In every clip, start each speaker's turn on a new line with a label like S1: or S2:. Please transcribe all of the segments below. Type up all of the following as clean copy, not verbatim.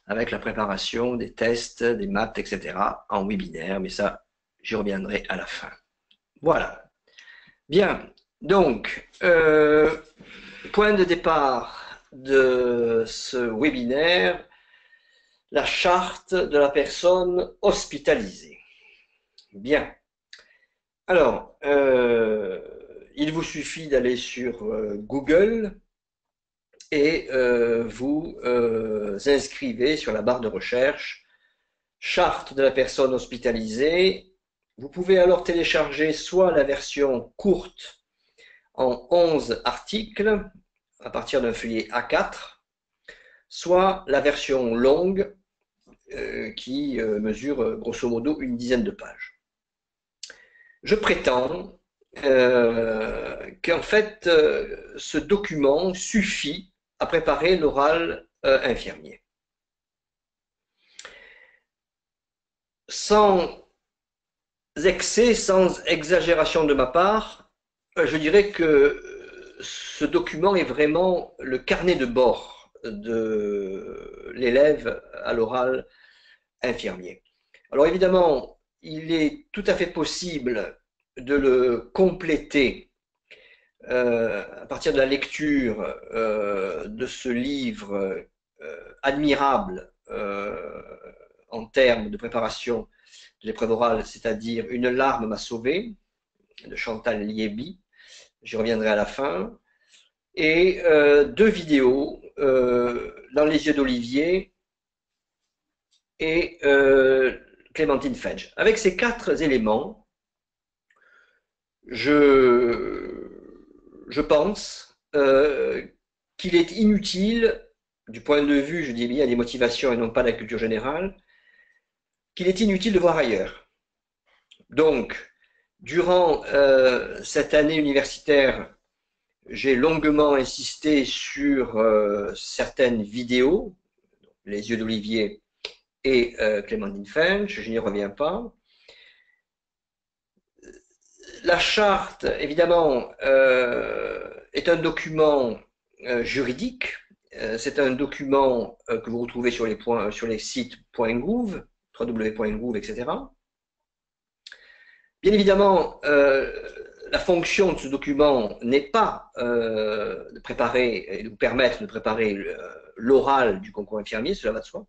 S1: avec la préparation des tests, des maths, etc. en webinaire, mais ça, j'y reviendrai à la fin. Voilà. Bien. Donc, point de départ de ce webinaire, la charte de la personne hospitalisée. Bien. Alors, il vous suffit d'aller sur Google et vous inscrivez sur la barre de recherche charte de la personne hospitalisée. Vous pouvez alors télécharger soit la version courte en 11 articles à partir d'un feuillet A4, soit la version longue qui mesure grosso modo une dizaine de pages. Je prétends qu'en fait, ce document suffit à préparer l'oral infirmier. Sans excès, sans exagération de ma part, je dirais que ce document est vraiment le carnet de bord de l'élève à l'oral infirmier. Alors évidemment, il est tout à fait possible de le compléter à partir de la lecture de ce livre admirable en termes de préparation de l'épreuve orale, c'est-à-dire Une larme m'a sauvé, de Chantal Liébi. J'y reviendrai à la fin. Et deux vidéos, Dans les yeux d'Olivier et Clémentine Fenge. Avec ces quatre éléments, je pense qu'il est inutile, du point de vue, je dis bien, des motivations et non pas de la culture générale, qu'il est inutile de voir ailleurs. Donc, durant cette année universitaire, j'ai longuement insisté sur certaines vidéos, Les yeux d'Olivier et Clémentine Fenge, je n'y reviens pas. La charte, évidemment, est un document juridique. C'est un document que vous retrouvez sur les sites .gouv, www.gouv, etc. Bien évidemment, la fonction de ce document n'est pas de préparer et de vous permettre de préparer l'oral du concours infirmier, cela va de soi.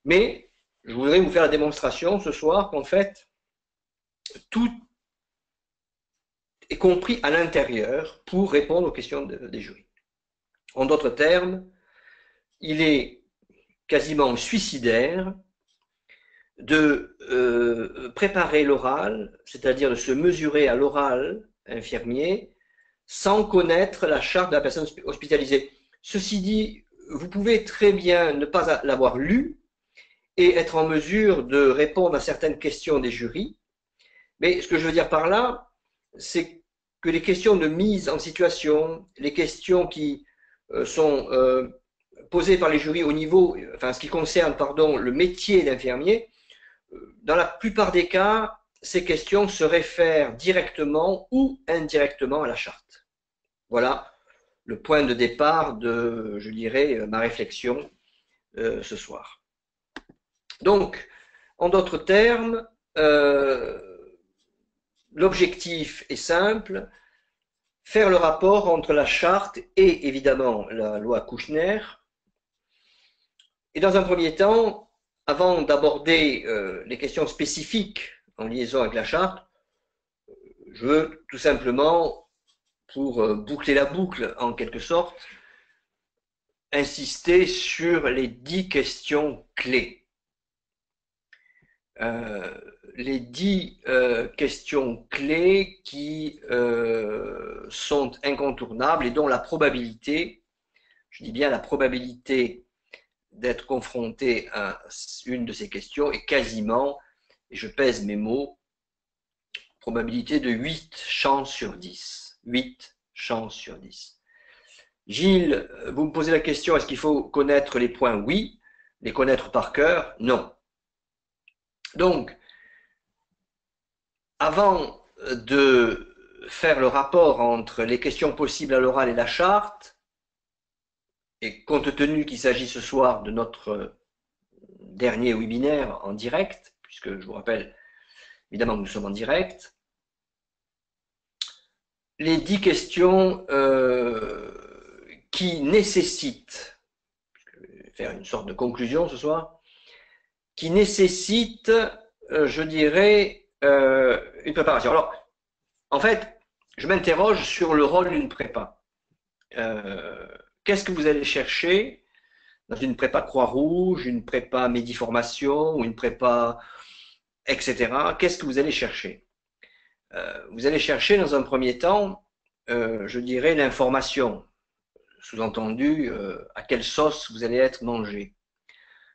S1: Mais je voudrais vous faire la démonstration ce soir qu'en fait, tout est compris à l'intérieur pour répondre aux questions des jurys. En d'autres termes, il est quasiment suicidaire de préparer l'oral, c'est-à-dire de se mesurer à l'oral infirmier, sans connaître la charte de la personne hospitalisée. Ceci dit, vous pouvez très bien ne pas l'avoir lu et être en mesure de répondre à certaines questions des jurys. Mais ce que je veux dire par là, c'est que les questions de mise en situation, les questions qui sont posées par les jurys au niveau, enfin ce qui concerne, pardon, le métier d'infirmier, dans la plupart des cas, ces questions se réfèrent directement ou indirectement à la charte. Voilà le point de départ de, je dirais, ma réflexion ce soir. Donc, en d'autres termes, l'objectif est simple, faire le rapport entre la charte et évidemment la loi Kouchner. Et dans un premier temps, avant d'aborder les questions spécifiques en liaison avec la charte, je veux tout simplement, pour boucler la boucle en quelque sorte, insister sur les 10 questions clés. Les 10 questions clés qui sont incontournables et dont la probabilité, je dis bien la probabilité d'être confronté à une de ces questions est quasiment, et je pèse mes mots, probabilité de 8 chances sur 10. 8 chances sur 10. Gilles, vous me posez la question, est-ce qu'il faut connaître les points? Oui. Les connaître par cœur? Non. Donc, avant de faire le rapport entre les questions possibles à l'oral et la charte, Et compte tenu qu'il s'agit ce soir de notre dernier webinaire en direct, puisque je vous rappelle, évidemment, nous sommes en direct, les 10 questions qui nécessitent, je vais faire une sorte de conclusion ce soir, qui nécessitent, je dirais, une préparation. Alors, en fait, je m'interroge sur le rôle d'une prépa. Qu'est-ce que vous allez chercher dans une prépa Croix-Rouge, une prépa Médiformation, ou une prépa, etc. Qu'est-ce que vous allez chercher? Vous allez chercher dans un premier temps, je dirais, l'information, sous-entendu, à quelle sauce vous allez être mangé.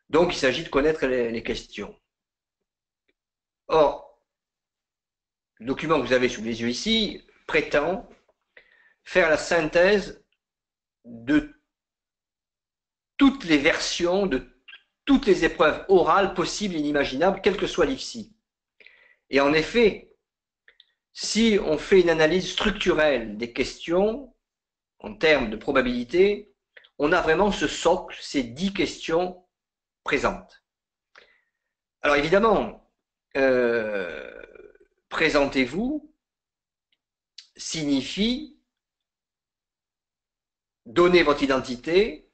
S1: Donc, il s'agit de connaître les questions. Or, le document que vous avez sous les yeux ici prétend faire la synthèse de toutes les versions, de toutes les épreuves orales possibles et inimaginables, quel que soit l'IFSI. Et en effet, si on fait une analyse structurelle des questions, en termes de probabilité, on a vraiment ce socle, ces 10 questions présentes. Alors évidemment, présentez-vous signifie donner votre identité,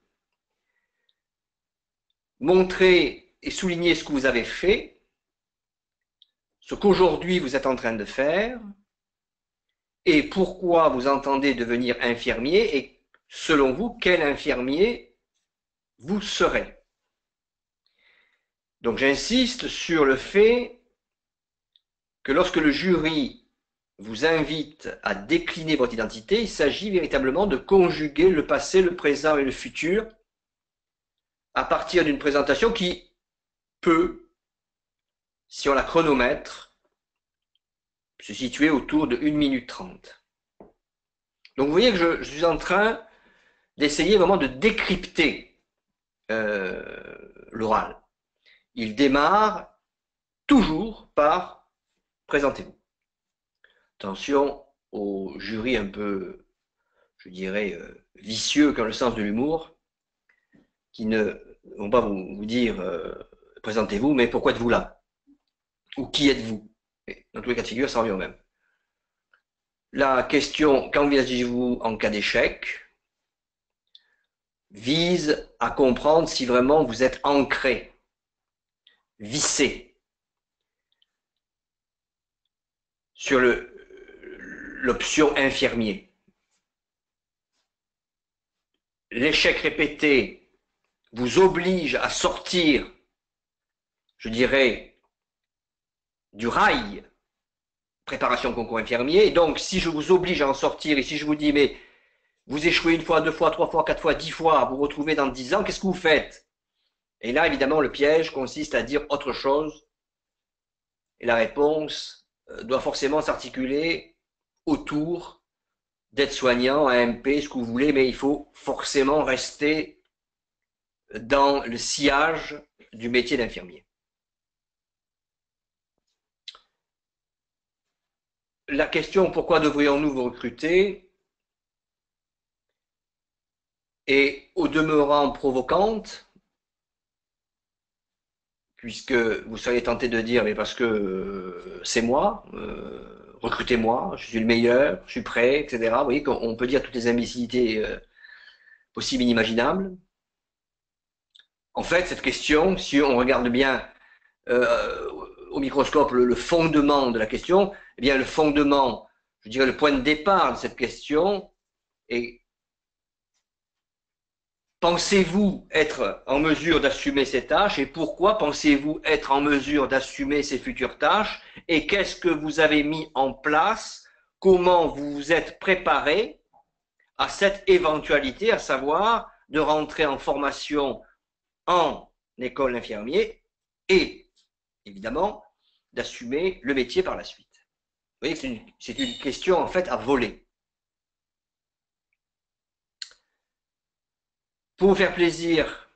S1: montrer et souligner ce que vous avez fait, ce qu'aujourd'hui vous êtes en train de faire, et pourquoi vous entendez devenir infirmier, et selon vous, quel infirmier vous serez. Donc j'insiste sur le fait que lorsque le jury vous invite à décliner votre identité, il s'agit véritablement de conjuguer le passé, le présent et le futur à partir d'une présentation qui peut, si on la chronomètre, se situer autour de 1 minute 30. Donc vous voyez que je suis en train d'essayer vraiment de décrypter l'oral. Il démarre toujours par présentez-vous. Attention aux jurys un peu, je dirais, vicieux qui ont le sens de l'humour, qui ne vont pas vous dire présentez-vous, mais pourquoi êtes-vous là? Ou qui êtes-vous? Dans tous les cas de figure, ça revient au même. La question qu'envisagez-vous en cas d'échec vise à comprendre si vraiment vous êtes ancré, vissé sur l'option infirmier. L'échec répété vous oblige à sortir, je dirais, du rail préparation concours infirmier. Et donc, si je vous oblige à en sortir et si je vous dis, mais vous échouez 1 fois, 2 fois, 3 fois, 4 fois, 10 fois, vous retrouvez dans 10 ans, qu'est-ce que vous faites? Et là, évidemment, le piège consiste à dire autre chose. Et la réponse doit forcément s'articuler autour d'aide-soignant, AMP, ce que vous voulez, mais il faut forcément rester dans le sillage du métier d'infirmier. La question pourquoi devrions-nous vous recruter est au demeurant provocante, puisque vous seriez tenté de dire mais parce que c'est moi, recrutez-moi, je suis le meilleur, je suis prêt, etc. Vous voyez qu'on peut dire toutes les imbécilités possibles et inimaginables. En fait, cette question, si on regarde bien au microscope le fondement de la question, eh bien le fondement, je dirais le point de départ de cette question est pensez-vous être en mesure d'assumer ces tâches et pourquoi pensez-vous être en mesure d'assumer ces futures tâches et qu'est-ce que vous avez mis en place, comment vous vous êtes préparé à cette éventualité, à savoir de rentrer en formation en école d'infirmier et évidemment d'assumer le métier par la suite. Vous voyez que c'est une question en fait à voler. Pour vous faire plaisir,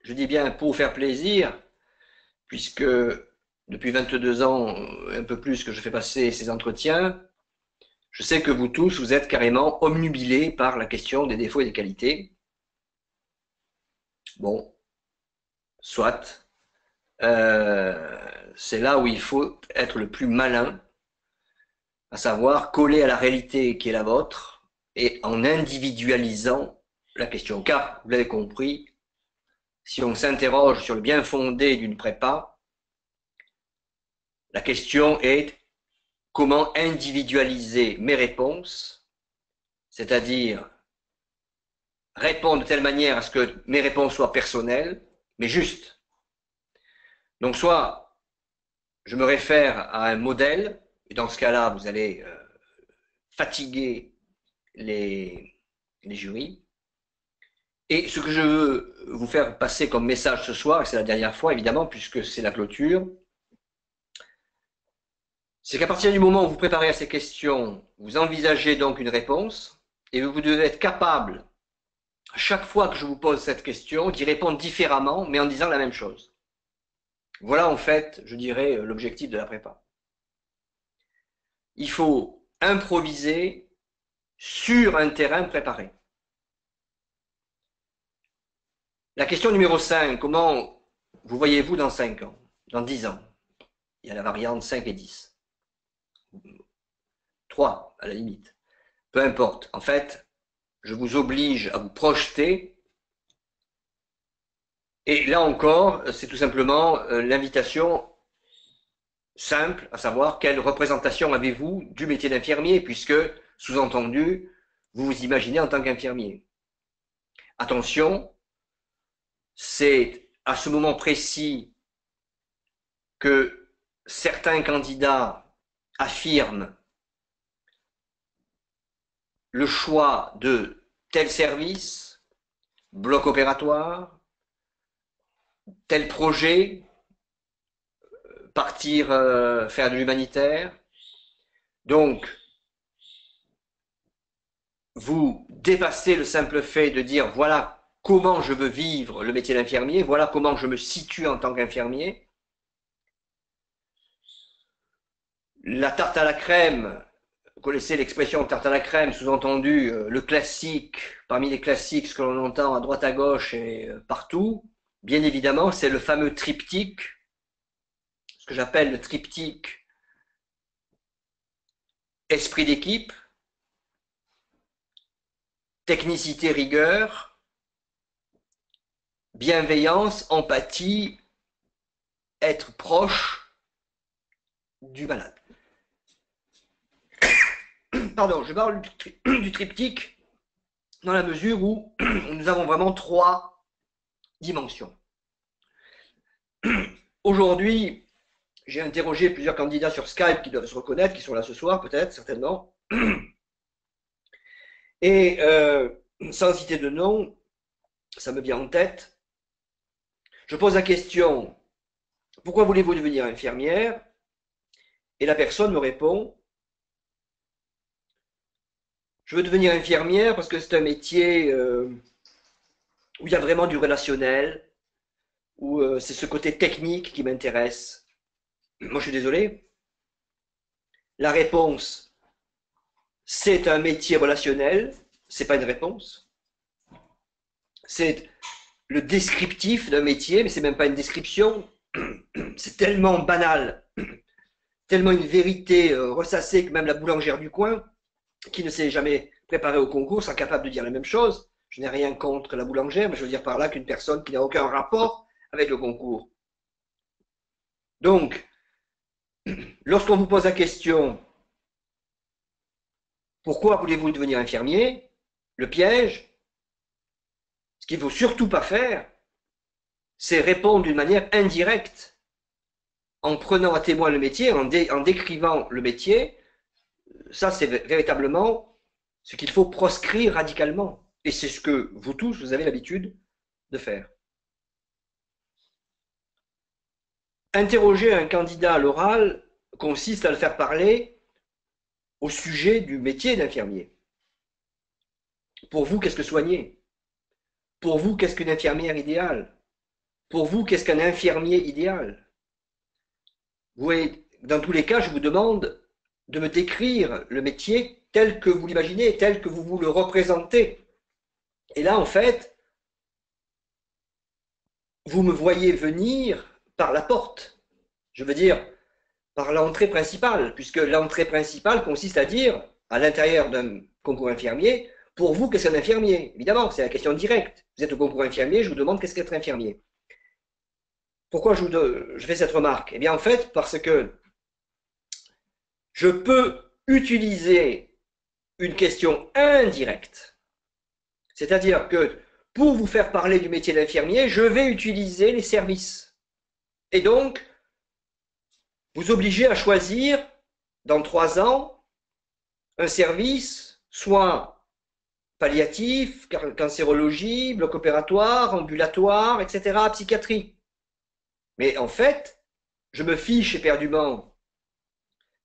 S1: je dis bien pour vous faire plaisir, puisque depuis 22 ans, un peu plus que je fais passer ces entretiens, je sais que vous tous, vous êtes carrément omnubilés par la question des défauts et des qualités. Bon, soit. C'est là où il faut être le plus malin, à savoir coller à la réalité qui est la vôtre et en individualisant la question. Car, vous l'avez compris, si on s'interroge sur le bien fondé d'une prépa, la question est comment individualiser mes réponses, c'est-à-dire répondre de telle manière à ce que mes réponses soient personnelles, mais justes. Donc soit je me réfère à un modèle, et dans ce cas-là, vous allez fatiguer les jurys. Et ce que je veux vous faire passer comme message ce soir, et c'est la dernière fois évidemment, puisque c'est la clôture, c'est qu'à partir du moment où vous préparez à ces questions, vous envisagez donc une réponse, et vous devez être capable, chaque fois que je vous pose cette question, d'y répondre différemment, mais en disant la même chose. Voilà en fait, je dirais, l'objectif de la prépa. Il faut improviser sur un terrain préparé. La question numéro 5, comment vous voyez-vous dans 5 ans, dans 10 ans? Il y a la variante 5 et 10. 3 à la limite. Peu importe. En fait, je vous oblige à vous projeter. Et là encore, c'est tout simplement l'invitation simple, à savoir quelle représentation avez-vous du métier d'infirmier, puisque, sous-entendu, vous vous imaginez en tant qu'infirmier. Attention, c'est à ce moment précis que certains candidats affirment le choix de tel service, bloc opératoire, tel projet, partir faire de l'humanitaire. Donc, vous dépassez le simple fait de dire voilà comment je veux vivre le métier d'infirmier, voilà comment je me situe en tant qu'infirmier. La tarte à la crème, vous connaissez l'expression tarte à la crème, sous-entendu le classique, parmi les classiques, ce que l'on entend à droite à gauche et partout, bien évidemment, c'est le fameux triptyque, ce que j'appelle le triptyque esprit d'équipe, technicité, rigueur, bienveillance, empathie, être proche du malade. Pardon, je parle du triptyque dans la mesure où nous avons vraiment 3 dimensions. Aujourd'hui, j'ai interrogé plusieurs candidats sur Skype qui doivent se reconnaître, qui sont là ce soir peut-être, certainement. Et sans citer de nom, ça me vient en tête, je pose la question, pourquoi voulez-vous devenir infirmière? Et la personne me répond, je veux devenir infirmière parce que c'est un métier où il y a vraiment du relationnel, où c'est ce côté technique qui m'intéresse. Moi, je suis désolé. La réponse, c'est un métier relationnel, c'est pas une réponse. C'est le descriptif d'un métier, mais c'est même pas une description. C'est tellement banal, tellement une vérité ressassée que même la boulangère du coin, qui ne s'est jamais préparée au concours, sera capable de dire la même chose. Je n'ai rien contre la boulangère, mais je veux dire par là qu'une personne qui n'a aucun rapport avec le concours. Donc, lorsqu'on vous pose la question pourquoi voulez-vous devenir infirmier, le piège, ce qu'il ne faut surtout pas faire, c'est répondre d'une manière indirecte en prenant à témoin le métier, en décrivant le métier. Ça, c'est véritablement ce qu'il faut proscrire radicalement. Et c'est ce que vous tous, vous avez l'habitude de faire. Interroger un candidat à l'oral consiste à le faire parler au sujet du métier d'infirmier. Pour vous, qu'est-ce que soigner? Pour vous, qu'est-ce qu'une infirmière idéale? Pour vous, qu'est-ce qu'un infirmier idéal? Vous voyez, dans tous les cas, je vous demande de me décrire le métier tel que vous l'imaginez, tel que vous vous le représentez. Et là, en fait, vous me voyez venir par la porte. Je veux dire, par l'entrée principale, puisque l'entrée principale consiste à dire, à l'intérieur d'un concours infirmier, pour vous, qu'est-ce qu'un infirmier? Évidemment, c'est la question directe. Vous êtes au concours infirmier, je vous demande qu'est-ce qu'être infirmier. Pourquoi je fais cette remarque? Eh bien, en fait, parce que je peux utiliser une question indirecte. C'est-à-dire que pour vous faire parler du métier d'infirmier, je vais utiliser les services. Et donc, vous obliger à choisir, dans 3 ans, un service, soit palliatif, cancérologie, bloc opératoire, ambulatoire, etc., psychiatrie. Mais en fait, je me fiche éperdument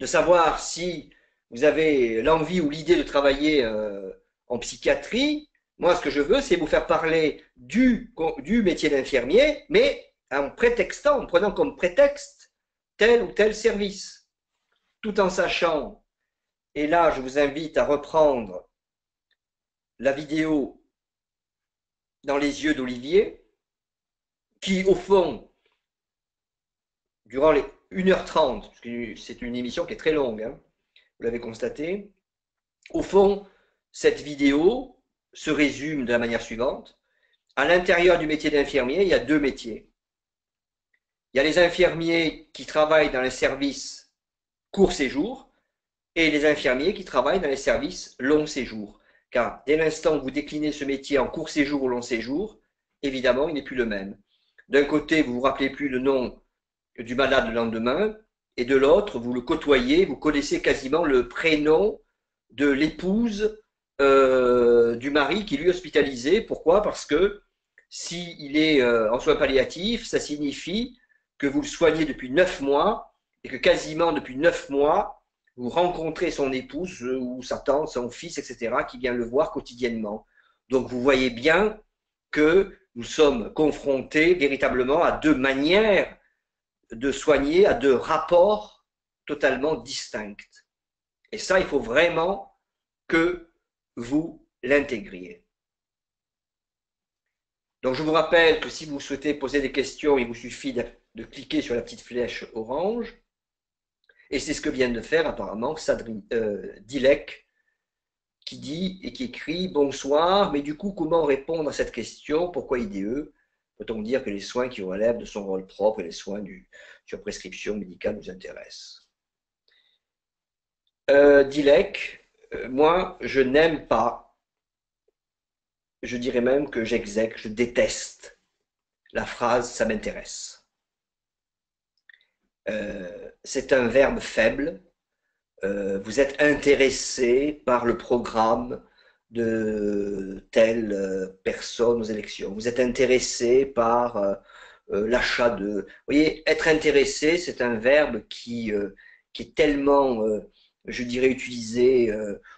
S1: de savoir si vous avez l'envie ou l'idée de travailler en psychiatrie. Moi, ce que je veux, c'est vous faire parler du métier d'infirmier, mais en prétextant, en prenant comme prétexte tel ou tel service, tout en sachant, et là, je vous invite à reprendre la vidéo dans les yeux d'Olivier, qui, au fond, durant les 1h30, parce que c'est une émission qui est très longue, hein, vous l'avez constaté, au fond, cette vidéo se résume de la manière suivante. À l'intérieur du métier d'infirmier, il y a 2 métiers. Il y a les infirmiers qui travaillent dans les services court séjour et les infirmiers qui travaillent dans les services long séjour. Car dès l'instant où vous déclinez ce métier en court séjour ou long séjour, évidemment, il n'est plus le même. D'un côté, vous ne vous rappelez plus le nom du malade le lendemain, et de l'autre, vous le côtoyez, vous connaissez quasiment le prénom de l'épouse du mari qui lui est hospitalisé. Pourquoi? Parce que s'il est en soins palliatifs, ça signifie que vous le soignez depuis 9 mois et que quasiment depuis 9 mois, vous rencontrez son épouse ou sa tante, son fils, etc., qui vient le voir quotidiennement. Donc vous voyez bien que nous sommes confrontés véritablement à 2 manières de soigner, à 2 rapports totalement distincts. Et ça, il faut vraiment que vous l'intégriez. Donc je vous rappelle que si vous souhaitez poser des questions, il vous suffit de cliquer sur la petite flèche orange. Et c'est ce que vient de faire apparemment Dilek, qui dit et qui écrit « Bonsoir, mais du coup, comment répondre à cette question? Pourquoi IDE? Peut-on dire que les soins qui relèvent de son rôle propre et les soins sur prescription médicale nous intéressent ?» Dilek, moi, je n'aime pas, je dirais même que j'exècre, je déteste la phrase « ça m'intéresse ». C'est un verbe faible. Vous êtes intéressé par le programme de telle personne aux élections. Vous êtes intéressé par l'achat de... Vous voyez, être intéressé, c'est un verbe qui est tellement, je dirais, utilisé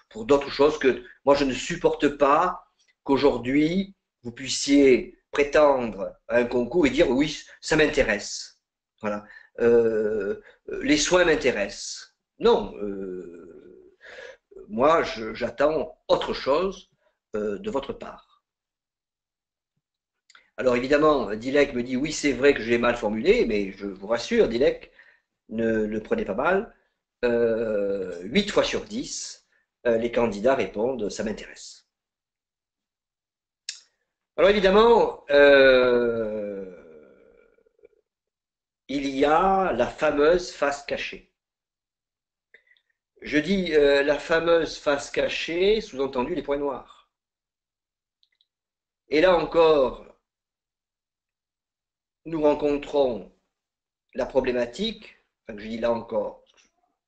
S1: pour d'autres choses que moi, je ne supporte pas qu'aujourd'hui, vous puissiez prétendre à un concours et dire oui, ça m'intéresse. Voilà. Les soins m'intéressent. Non, moi j'attends autre chose de votre part. Alors évidemment, Dilek me dit oui, c'est vrai que je l'ai mal formulé, mais je vous rassure, Dilek, ne le prenez pas mal. 8 fois sur 10, les candidats répondent ça m'intéresse. Alors évidemment, il y a la fameuse face cachée. Je dis la fameuse face cachée, sous-entendu les points noirs. Et là encore, nous rencontrons la problématique, enfin je dis là encore,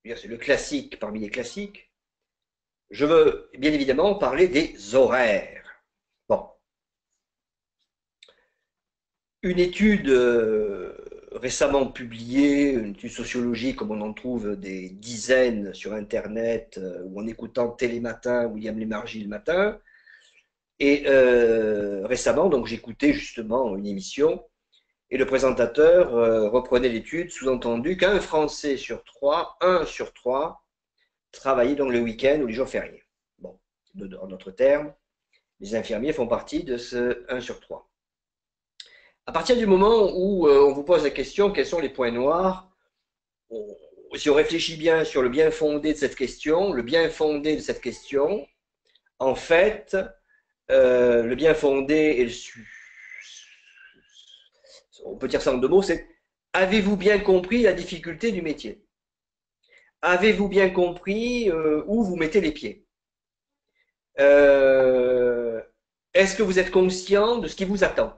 S1: c'est le classique parmi les classiques. Je veux bien évidemment parler des horaires. Bon. Une étude récemment publiée, une étude sociologique comme on en trouve des dizaines sur Internet ou en écoutant Télématin, William Lémargie le matin. Et récemment, donc j'écoutais justement une émission et le présentateur reprenait l'étude, sous-entendu qu'un Français sur 3, 1 sur 3, travaillait donc le week-end ou les jours fériés. Bon, en d'autres termes, les infirmiers font partie de ce 1 sur 3. À partir du moment où on vous pose la question, quels sont les points noirs, si on réfléchit bien sur le bien fondé de cette question, le bien fondé de cette question, en fait, le bien fondé et on peut dire ça en deux mots, c'est avez-vous bien compris la difficulté du métier? Avez-vous bien compris où vous mettez les pieds? euh, Est-ce que vous êtes conscient de ce qui vous attend?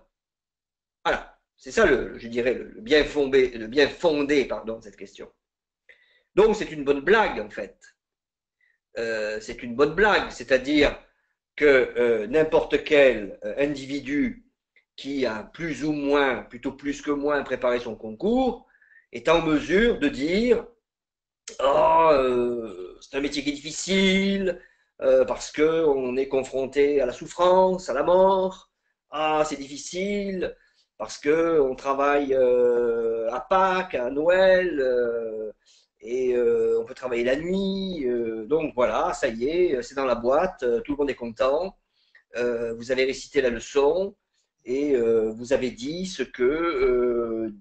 S1: Voilà, c'est ça, je dirais, le bien fondé pardon, de cette question. Donc, c'est une bonne blague, en fait. C'est une bonne blague, c'est-à-dire que n'importe quel individu qui a plus ou moins, plutôt plus que moins, préparé son concours, est en mesure de dire oh, c'est un métier qui est difficile, parce qu'on est confronté à la souffrance, à la mort. Ah, c'est difficile, parce qu'on travaille à Pâques, à Noël, et on peut travailler la nuit. Donc voilà, ça y est, c'est dans la boîte, tout le monde est content. Vous avez récité la leçon et vous avez dit ce que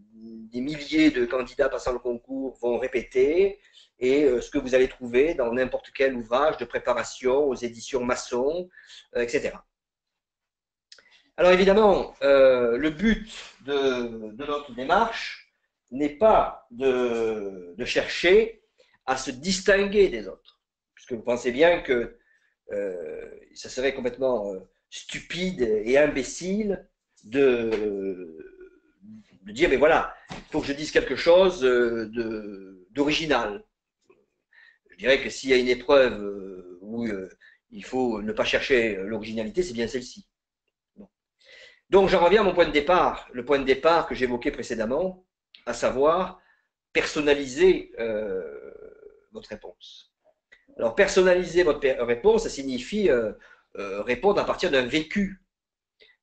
S1: des milliers de candidats passant le concours vont répéter et ce que vous allez trouver dans n'importe quel ouvrage de préparation aux éditions Masson, etc. Alors évidemment, le but de notre démarche n'est pas de chercher à se distinguer des autres, puisque vous pensez bien que ça serait complètement stupide et imbécile de dire, mais voilà, il faut que je dise quelque chose d'original. Je dirais que s'il y a une épreuve où il faut ne pas chercher l'originalité, c'est bien celle-ci. Bon. Donc j'en reviens à mon point de départ, le point de départ que j'évoquais précédemment, à savoir personnaliser votre réponse. Alors personnaliser votre réponse, ça signifie répondre à partir d'un vécu.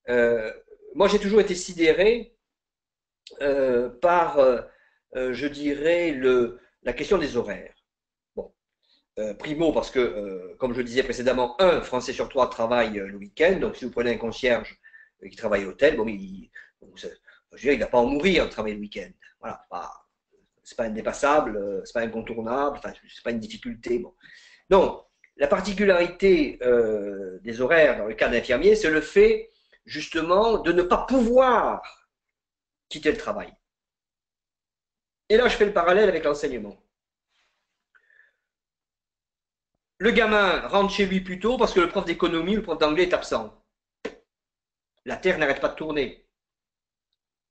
S1: Euh, Moi, j'ai toujours été sidéré par, je dirais, la question des horaires. Bon, primo, parce que, comme je le disais précédemment, un Français sur trois travaille le week-end. Donc, si vous prenez un concierge qui travaille à l'hôtel, bon, je dirais, il ne va pas en mourir de travailler le week-end. Voilà, c'est pas indépassable, c'est pas incontournable, enfin, c'est pas une difficulté. Bon. Donc, la particularité des horaires dans le cas d'infirmier, c'est le fait justement de ne pas pouvoir quitter le travail. Et là, je fais le parallèle avec l'enseignement. Le gamin rentre chez lui plus tôt parce que le prof d'économie, le prof d'anglais est absent. La Terre n'arrête pas de tourner.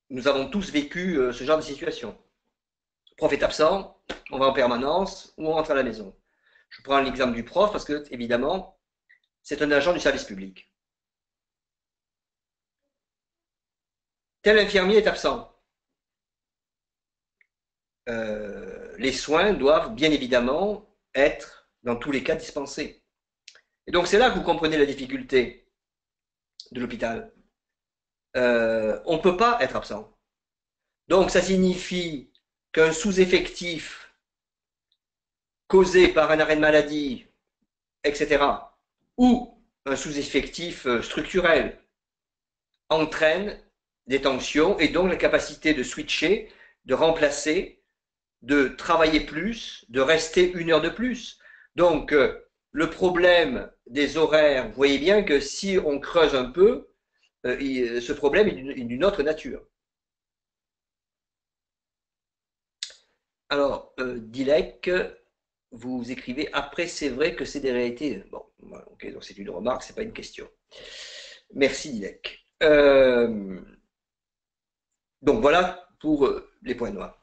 S1: Nous avons tous vécu ce genre de situation. Le prof est absent, on va en permanence ou on rentre à la maison. Je prends l'exemple du prof parce que, évidemment, c'est un agent du service public. Tel infirmier est absent. Les soins doivent bien évidemment être, dans tous les cas, dispensés. Et donc c'est là que vous comprenez la difficulté de l'hôpital. On ne peut pas être absent. Donc ça signifie qu'un sous-effectif causé par un arrêt de maladie, etc., ou un sous-effectif structurel entraîne des tensions et donc la capacité de switcher, de remplacer, de travailler plus, de rester une heure de plus. Donc, le problème des horaires, vous voyez bien que si on creuse un peu, ce problème est d'une autre nature. Alors, Dilek, vous écrivez après, c'est vrai que c'est des réalités. Bon, ok, donc c'est une remarque, c'est pas une question. Merci, Dilek. Donc voilà pour les points noirs.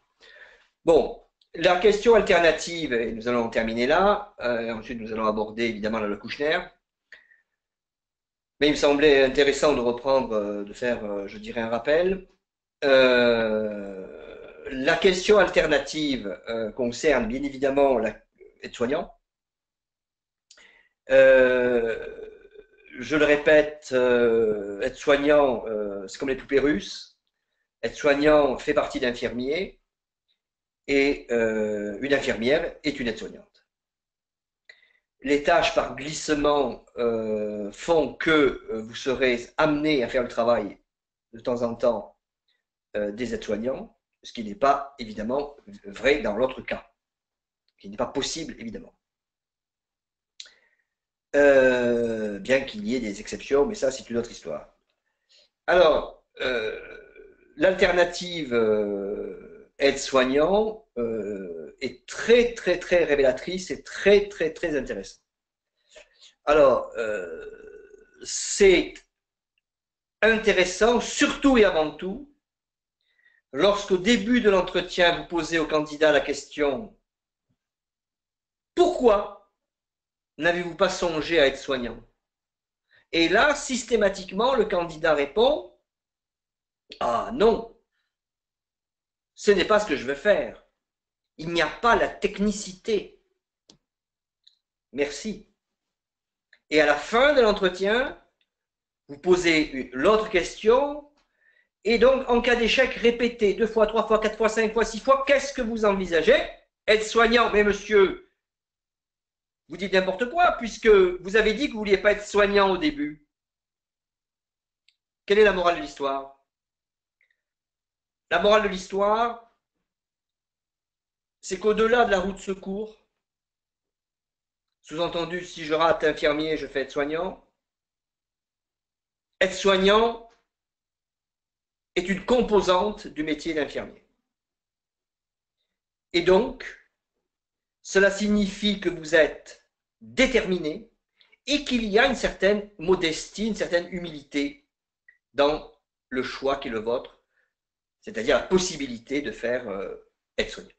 S1: Bon, la question alternative, et nous allons en terminer là, ensuite nous allons aborder évidemment la loi Kouchner, mais il me semblait intéressant de reprendre, de faire, je dirais, un rappel. La question alternative concerne bien évidemment l'aide-soignant. Je le répète, aide-soignant, c'est comme les poupées russes. Aide-soignant fait partie d'infirmiers et une infirmière est une aide-soignante. Les tâches par glissement font que vous serez amené à faire le travail de temps en temps des aides-soignants, ce qui n'est pas évidemment vrai dans l'autre cas, ce qui n'est pas possible évidemment. Bien qu'il y ait des exceptions, mais ça c'est une autre histoire. Alors, l'alternative aide-soignant est très très très révélatrice et très très très intéressante. Alors, c'est intéressant surtout et avant tout lorsqu'au début de l'entretien vous posez au candidat la question « Pourquoi n'avez-vous pas songé à être soignant ?» Et là, systématiquement, le candidat répond « Ah non, ce n'est pas ce que je veux faire. Il n'y a pas la technicité. Merci. » Et à la fin de l'entretien, vous posez l'autre question, et donc en cas d'échec, répétez 2 fois, 3 fois, 4 fois, 5 fois, 6 fois, qu'est-ce que vous envisagez? Être soignant, mais monsieur, vous dites n'importe quoi, puisque vous avez dit que vous ne vouliez pas être soignant au début. Quelle est la morale de l'histoire? La morale de l'histoire, c'est qu'au-delà de la roue de secours, sous-entendu, si je rate infirmier, je fais être soignant, être soignant est une composante du métier d'infirmier. Et donc, cela signifie que vous êtes déterminé et qu'il y a une certaine modestie, une certaine humilité dans le choix qui est le vôtre, c'est-à-dire la possibilité de faire être soignant.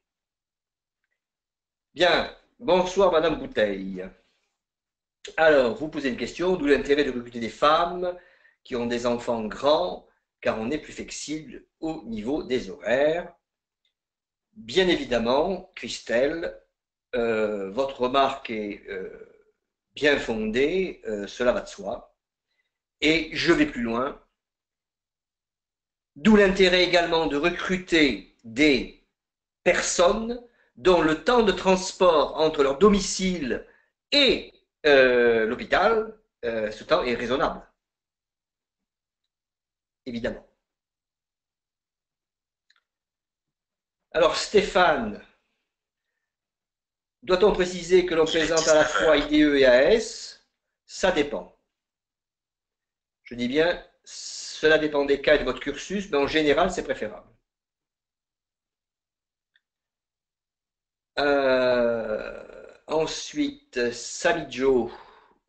S1: Bien, bonsoir Madame Bouteille. Alors, vous posez une question, d'où l'intérêt de recruter des femmes qui ont des enfants grands, car on est plus flexible au niveau des horaires. Bien évidemment, Christelle, votre remarque est bien fondée, cela va de soi. Et je vais plus loin. D'où l'intérêt également de recruter des personnes dont le temps de transport entre leur domicile et l'hôpital, ce temps est raisonnable. Évidemment. Alors Stéphane, doit-on préciser que l'on présente à la fois IDE et AS? Ça dépend. Je dis bien, cela dépend des cas et de votre cursus, mais en général, c'est préférable. Ensuite, Sally Joe,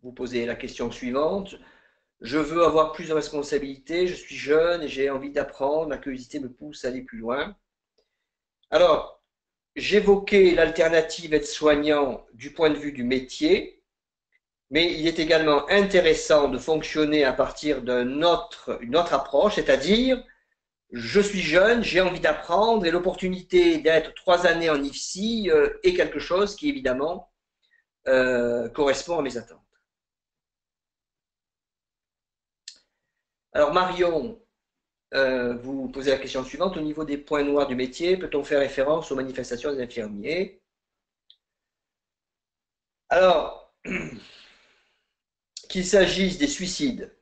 S1: vous posez la question suivante. Je veux avoir plus de responsabilités, je suis jeune et j'ai envie d'apprendre, ma curiosité me pousse à aller plus loin. Alors, j'évoquais l'alternative être soignant du point de vue du métier, mais il est également intéressant de fonctionner à partir d'une autre approche, c'est-à-dire je suis jeune, j'ai envie d'apprendre et l'opportunité d'être 3 années en IFSI est quelque chose qui évidemment correspond à mes attentes. Alors Marion, vous posez la question suivante. Au niveau des points noirs du métier, peut-on faire référence aux manifestations des infirmiers? Alors, qu'il s'agisse des suicides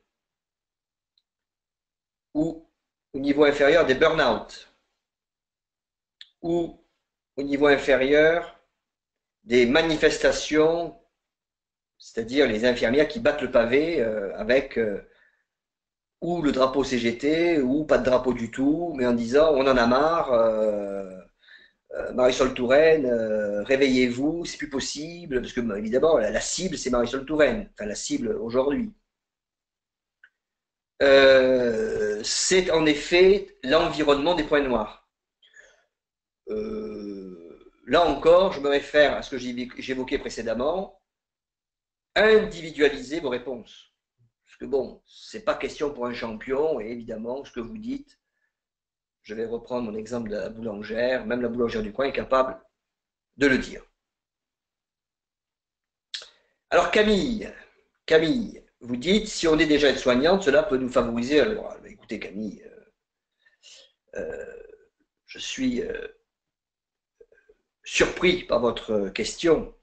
S1: ou au niveau inférieur des burn-out ou au niveau inférieur des manifestations, c'est-à-dire les infirmières qui battent le pavé avec ou le drapeau CGT ou pas de drapeau du tout, mais en disant on en a marre, Marisol Touraine, réveillez-vous, c'est plus possible, parce que évidemment la cible c'est Marisol Touraine, enfin la cible aujourd'hui. C'est en effet l'environnement des points noirs. Là encore, je me réfère à ce que j'évoquais précédemment, individualiser vos réponses. Parce que bon, c'est pas question pour un champion, et évidemment, ce que vous dites, je vais reprendre mon exemple de la boulangère, même la boulangère du coin est capable de le dire. Alors Camille, vous dites, si on est déjà aide-soignante, cela peut nous favoriser. Alors, écoutez Camille, je suis surpris par votre question.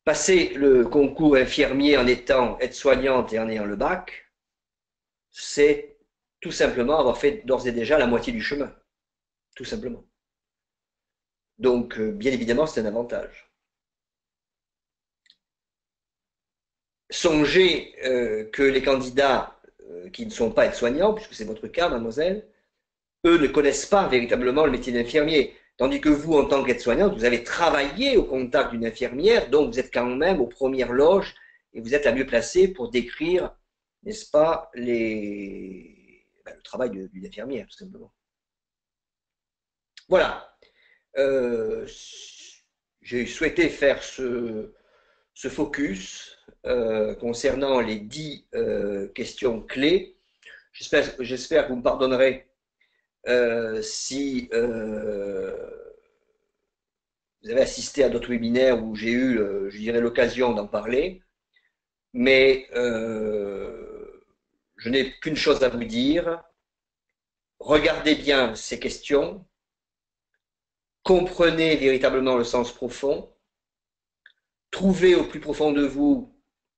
S1: Passer le concours infirmier en étant aide-soignante et en ayant le bac, c'est tout simplement avoir fait d'ores et déjà la moitié du chemin, tout simplement. Donc, bien évidemment, c'est un avantage. Songez que les candidats qui ne sont pas aides-soignants, puisque c'est votre cas, mademoiselle, eux ne connaissent pas véritablement le métier d'infirmier. Tandis que vous, en tant qu'aide-soignante, vous avez travaillé au contact d'une infirmière, donc vous êtes quand même aux premières loges et vous êtes la mieux placée pour décrire, n'est-ce pas, le travail d'une infirmière, tout simplement. Voilà. J'ai souhaité faire ce focus concernant les 10 questions clés. J'espère que vous me pardonnerez si vous avez assisté à d'autres webinaires où j'ai eu, je dirais, l'occasion d'en parler, mais je n'ai qu'une chose à vous dire. Regardez bien ces questions, comprenez véritablement le sens profond, trouvez au plus profond de vous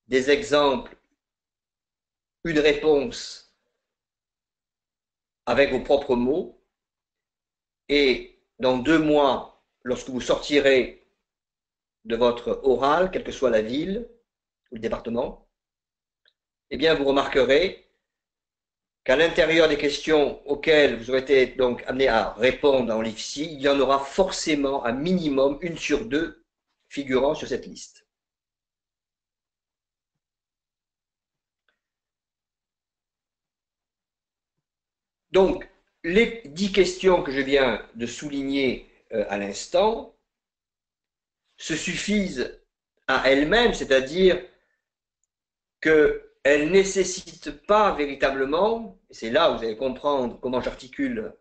S1: des exemples, une réponse avec vos propres mots, et dans 2 mois, lorsque vous sortirez de votre oral, quelle que soit la ville ou le département, eh bien vous remarquerez qu'à l'intérieur des questions auxquelles vous aurez été donc amené à répondre en l'IFSI, il y en aura forcément un minimum, 1 sur 2, figurant sur cette liste. Donc, les 10 questions que je viens de souligner à l'instant se suffisent à elles-mêmes, c'est-à-dire qu'elles ne nécessitent pas véritablement, et c'est là où vous allez comprendre comment j'articule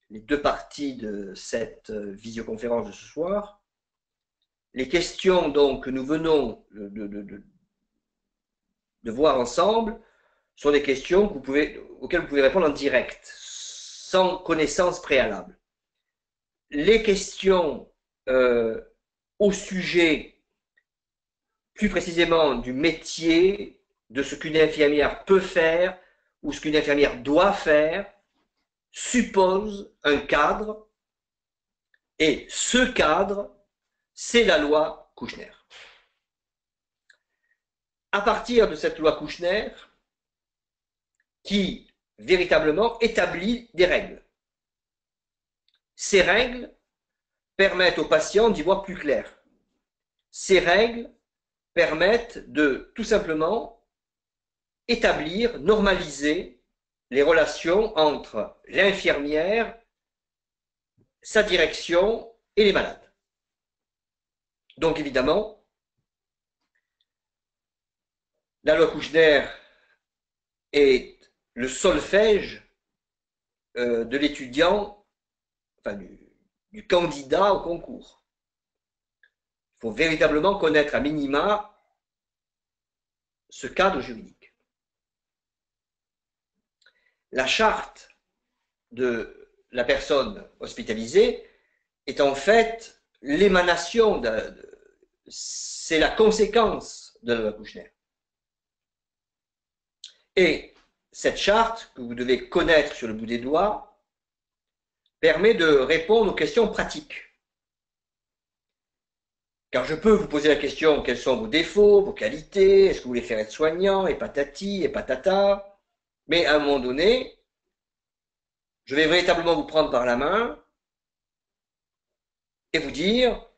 S1: les 2 parties de cette visioconférence de ce soir, les questions donc que nous venons de voir ensemble sont des questions auxquelles vous pouvez répondre en direct, sans connaissance préalable. Les questions au sujet, plus précisément du métier, de ce qu'une infirmière peut faire ou ce qu'une infirmière doit faire, supposent un cadre, et ce cadre, c'est la loi Kouchner. À partir de cette loi Kouchner, qui véritablement établit des règles. Ces règles permettent aux patients d'y voir plus clair. Ces règles permettent de tout simplement établir, normaliser les relations entre l'infirmière, sa direction et les malades. Donc évidemment, la loi Kouchner est le solfège de l'étudiant, enfin du candidat au concours. Il faut véritablement connaître à minima ce cadre juridique. La charte de la personne hospitalisée est en fait l'émanation, c'est la conséquence de la loi Kouchner. Et cette charte, que vous devez connaître sur le bout des doigts, permet de répondre aux questions pratiques. Car je peux vous poser la question, quels sont vos défauts, vos qualités, est-ce que vous voulez faire être soignant, et patati, et patata, mais à un moment donné, je vais véritablement vous prendre par la main et vous dire,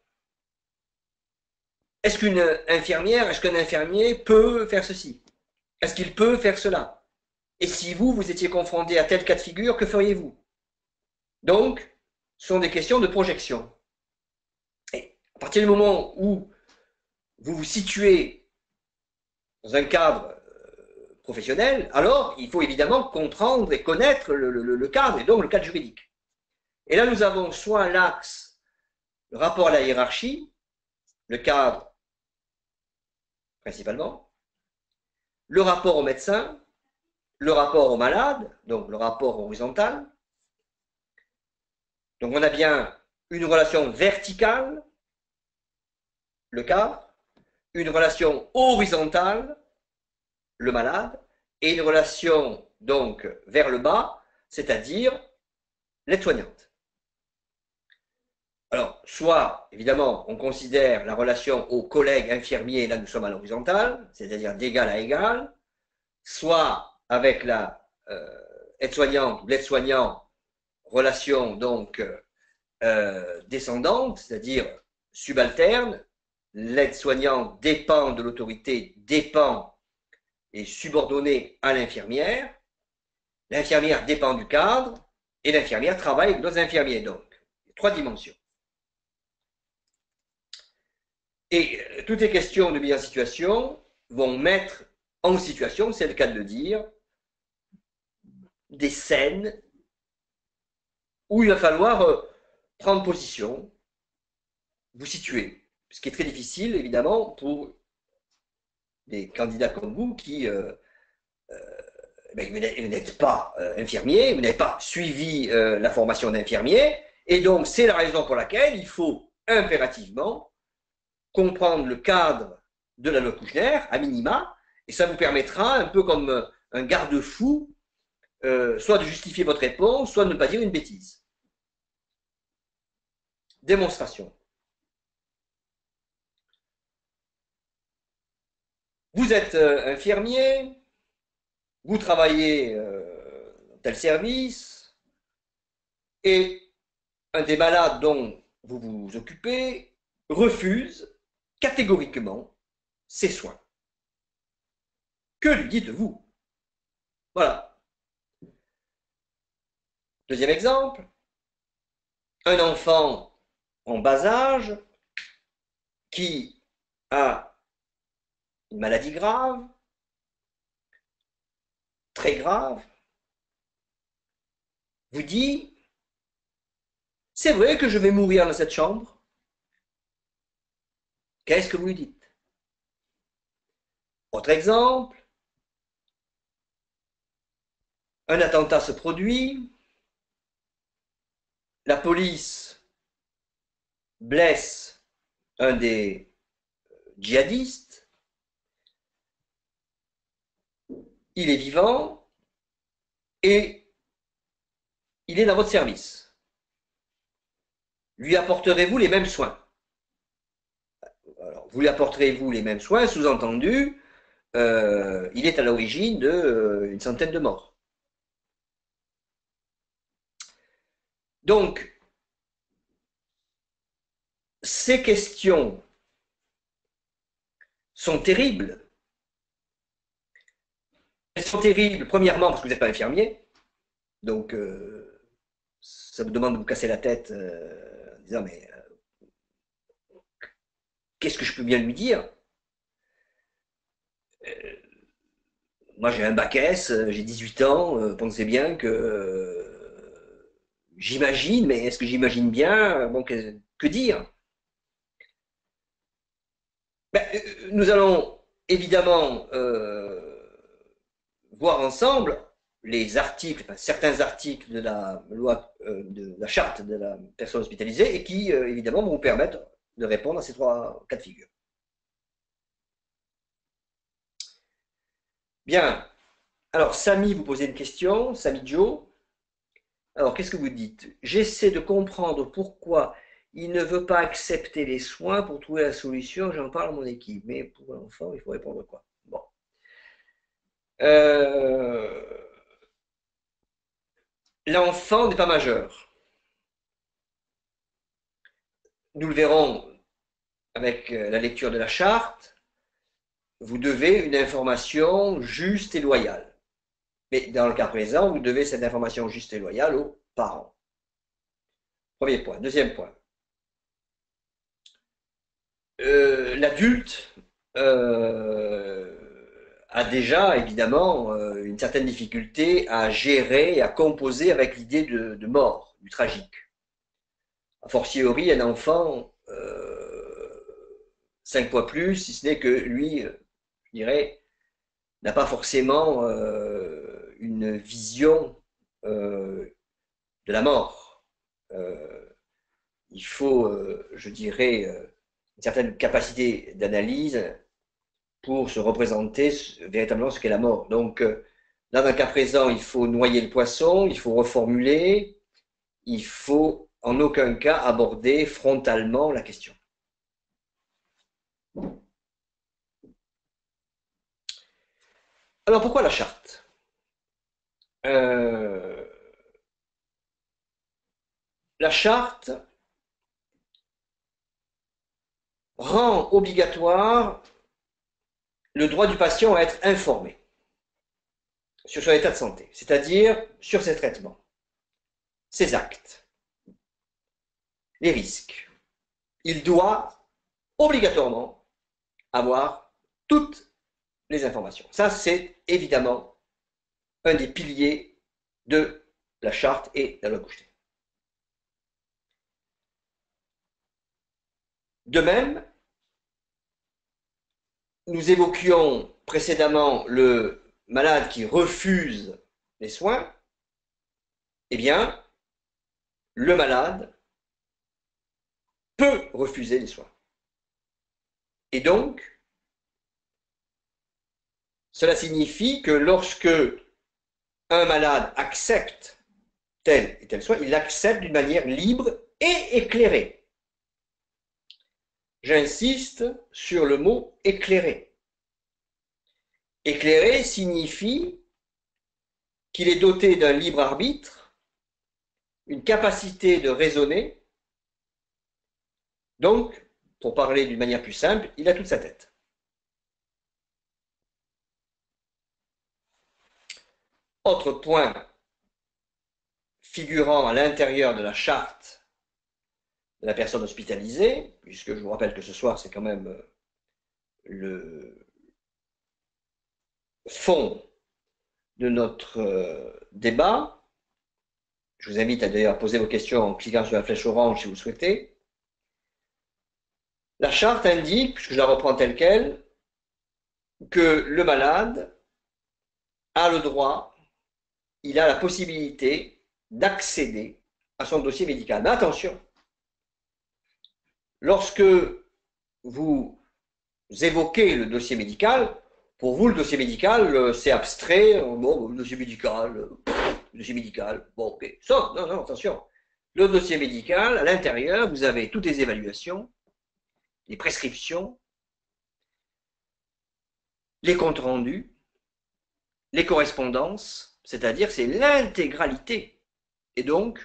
S1: est-ce qu'une infirmière, est-ce qu'un infirmier peut faire ceci? Est-ce qu'il peut faire cela? Et si vous étiez confronté à tel cas de figure, que feriez-vous? Donc, ce sont des questions de projection. Et à partir du moment où vous vous situez dans un cadre professionnel, alors il faut évidemment comprendre et connaître le cadre, et donc le cadre juridique. Et là, nous avons soit l'axe, le rapport à la hiérarchie, le cadre principalement, le rapport au médecin, le rapport au malade, donc le rapport horizontal. Donc on a bien une relation verticale, le cadre, une relation horizontale, le malade, et une relation donc vers le bas, c'est-à-dire l'aide-soignante. Alors, soit, évidemment, on considère la relation aux collègues infirmiers, là nous sommes à l'horizontale, c'est-à-dire d'égal à égal, soit avec la aide-soignante ou l'aide-soignant, relation donc descendante, c'est-à-dire subalterne, l'aide-soignant dépend de l'autorité, dépend et subordonné à l'infirmière, l'infirmière dépend du cadre, et l'infirmière travaille avec d'autres infirmiers, donc, trois dimensions. Et toutes les questions de mise en situation vont mettre en situation, c'est le cas de le dire, des scènes où il va falloir prendre position, vous situer. Ce qui est très difficile, évidemment, pour des candidats comme vous qui vous n'êtes pas infirmier, vous n'avez pas suivi la formation d'infirmier, et donc c'est la raison pour laquelle il faut impérativement comprendre le cadre de la loi Kouchner, à minima, et ça vous permettra, un peu comme un garde-fou, soit de justifier votre réponse, soit de ne pas dire une bêtise. Démonstration. Vous êtes infirmier, vous travaillez dans tel service, et un des malades dont vous vous occupez refuse catégoriquement ses soins. Que lui dites-vous? Voilà. Deuxième exemple, un enfant en bas âge qui a une maladie grave, très grave, vous dit, c'est vrai que je vais mourir dans cette chambre. Qu'est-ce que vous lui dites? Autre exemple, un attentat se produit, la police blesse un des djihadistes, il est vivant et il est dans votre service. Lui apporterez-vous les mêmes soins? Alors, vous lui apporterez-vous les mêmes soins, sous-entendu, il est à l'origine d'une centaine de morts. Donc, ces questions sont terribles. Elles sont terribles, premièrement, parce que vous n'êtes pas infirmier. Donc, ça vous demande de vous casser la tête en disant, mais qu'est-ce que je peux bien lui dire? Moi, j'ai un bac S, j'ai 18 ans, pensez bien que j'imagine, mais est-ce que j'imagine bien? Bon, que dire? Ben, nous allons évidemment voir ensemble les articles, enfin, certains articles de la loi, de la charte de la personne hospitalisée et qui, évidemment, vont vous permettre de répondre à ces trois cas de figure. Bien. Alors, Samy, vous posez une question. Samy Joe. Alors, qu'est-ce que vous dites? J'essaie de comprendre pourquoi il ne veut pas accepter les soins pour trouver la solution. J'en parle à mon équipe. Mais pour l'enfant, il faut répondre quoi? Bon. L'enfant n'est pas majeur. Nous le verrons avec la lecture de la charte. Vous devez une information juste et loyale. Mais dans le cas présent, vous devez cette information juste et loyale aux parents. Premier point. Deuxième point. L'adulte a déjà évidemment une certaine difficulté à gérer et à composer avec l'idée de mort, du tragique. A fortiori, un enfant, 5 fois plus, si ce n'est que lui, je dirais, n'a pas forcément une vision de la mort. Il faut, je dirais, une certaine capacité d'analyse pour se représenter véritablement ce qu'est la mort. Donc, Là, dans le cas présent, il faut noyer le poisson, il faut reformuler, il faut en aucun cas aborder frontalement la question. Alors, pourquoi la charte? La charte rend obligatoire le droit du patient à être informé sur son état de santé, c'est-à-dire sur ses traitements, ses actes, les risques. Il doit obligatoirement avoir toutes les informations. Ça, c'est évidemment un des piliers de la charte et de la loi Kouchner. De même, nous évoquions précédemment le malade qui refuse les soins. Eh bien, le malade peut refuser les soins. Et donc, cela signifie que lorsque un malade accepte tel et tel soin, il l'accepte d'une manière libre et éclairée. J'insiste sur le mot éclairé. Éclairé signifie qu'il est doté d'un libre arbitre, une capacité de raisonner. Donc, pour parler d'une manière plus simple, il a toute sa tête. Autre point figurant à l'intérieur de la charte de la personne hospitalisée, puisque je vous rappelle que ce soir, c'est quand même le fond de notre débat. Je vous invite d'ailleurs à poser vos questions en cliquant sur la flèche orange si vous le souhaitez. La charte indique, puisque je la reprends telle quelle, que le malade a le droit, il a la possibilité d'accéder à son dossier médical. Mais attention, lorsque vous évoquez le dossier médical, pour vous, le dossier médical, c'est abstrait. Bon, le dossier médical, bon, ok. Sauf, non, attention. Le dossier médical, à l'intérieur, vous avez toutes les évaluations, les prescriptions, les comptes rendus, les correspondances, c'est-à-dire c'est l'intégralité. Et donc,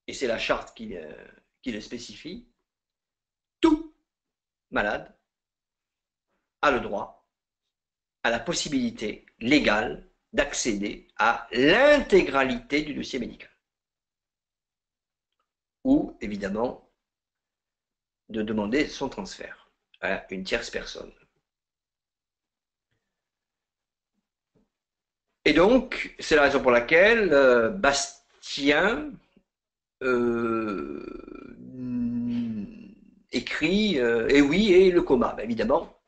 S1: et c'est la charte qui le spécifie, tout malade a le droit, a la possibilité légale d'accéder à l'intégralité du dossier médical. Ou, évidemment, de demander son transfert à une tierce personne. Et donc, c'est la raison pour laquelle Bastien écrit et oui, et le coma, ben, évidemment.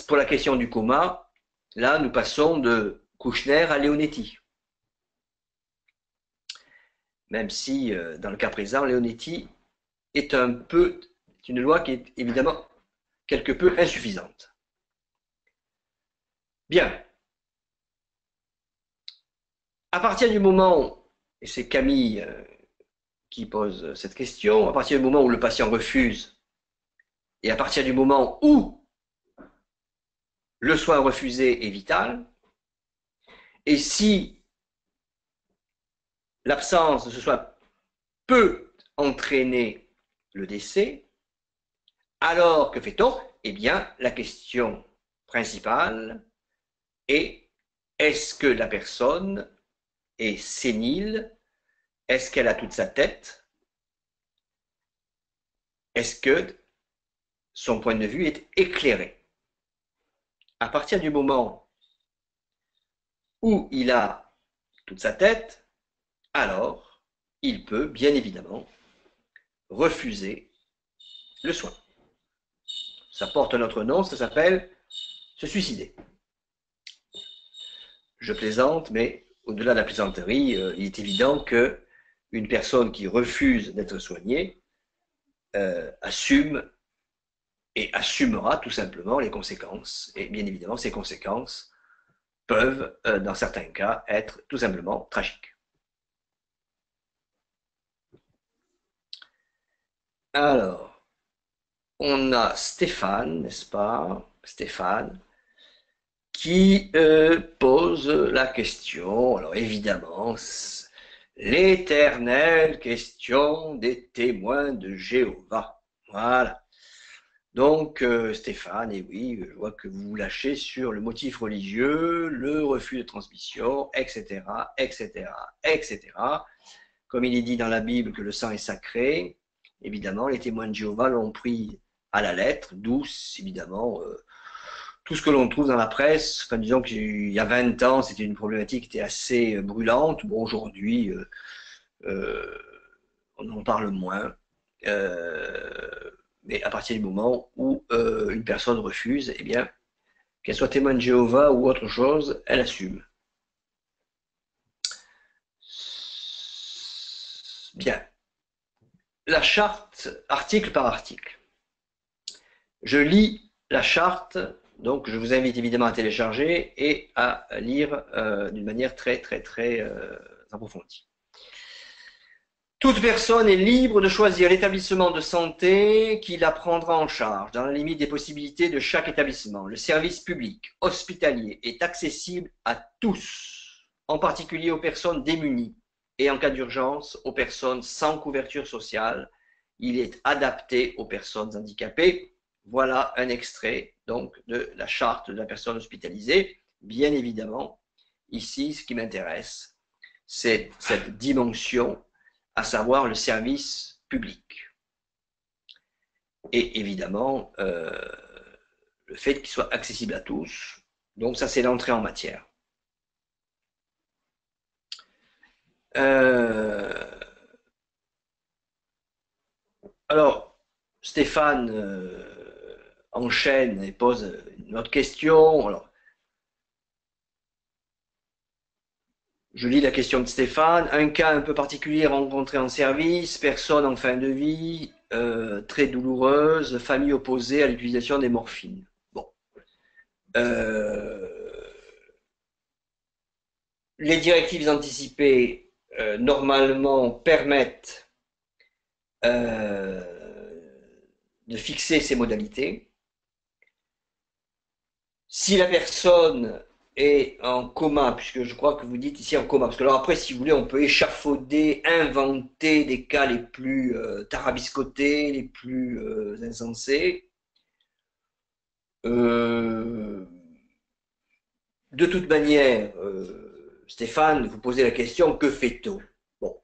S1: Pour la question du coma, là, nous passons de Kouchner à Leonetti. Même si, dans le cas présent, Leonetti est une loi qui est évidemment quelque peu insuffisante. Bien. À partir du moment, et c'est Camille qui pose cette question, à partir du moment où le patient refuse, et à partir du moment où le soin refusé est vital, et si l'absence de ce soin peut entraîner le décès, alors que fait-on? Eh bien, la question principale est: est-ce que la personne est sénile? Est-ce qu'elle a toute sa tête? Est-ce que son point de vue est éclairé? À partir du moment où il a toute sa tête, alors il peut bien évidemment refuser le soin. Ça porte un autre nom, ça s'appelle se suicider. Je plaisante, mais au-delà de la plaisanterie, il est évident qu'une personne qui refuse d'être soignée assume et assumera tout simplement les conséquences. Et bien évidemment, ces conséquences peuvent, dans certains cas, être tout simplement tragiques. Alors, on a Stéphane, n'est-ce pas? Stéphane, qui pose la question, alors évidemment, l'éternelle question des témoins de Jéhovah. Voilà. Donc, Stéphane, et oui, je vois que vous vous lâchez sur le motif religieux, le refus de transmission, etc., etc., etc. Comme il est dit dans la Bible que le sang est sacré, évidemment, les témoins de Jéhovah l'ont pris à la lettre, d'où, évidemment, tout ce que l'on trouve dans la presse. Enfin, disons qu'il y a 20 ans, c'était une problématique qui était assez brûlante. Bon, aujourd'hui, on en parle moins. Mais à partir du moment où une personne refuse, eh bien, qu'elle soit témoin de Jéhovah ou autre chose, elle assume. Bien. La charte, article par article. Je lis la charte, donc je vous invite évidemment à télécharger et à lire d'une manière très approfondie. Toute personne est libre de choisir l'établissement de santé qui la prendra en charge, dans la limite des possibilités de chaque établissement. Le service public hospitalier est accessible à tous, en particulier aux personnes démunies et en cas d'urgence aux personnes sans couverture sociale. Il est adapté aux personnes handicapées. Voilà un extrait donc de la charte de la personne hospitalisée. Bien évidemment, ici, ce qui m'intéresse, c'est cette dimension, à savoir le service public. Et évidemment, le fait qu'il soit accessible à tous. Donc ça, c'est l'entrée en matière. Alors, Stéphane enchaîne et pose une autre question. Alors, je lis la question de Stéphane. Un cas un peu particulier rencontré en service, personne en fin de vie, très douloureuse, famille opposée à l'utilisation des morphines. Bon. Les directives anticipées, normalement, permettent de fixer ces modalités. Si la personne est en coma, puisque je crois que vous dites ici en coma, parce que alors après, si vous voulez, on peut échafauder, inventer des cas les plus tarabiscotés, les plus insensés. De toute manière, Stéphane, vous posez la question, que fait-on? Bon,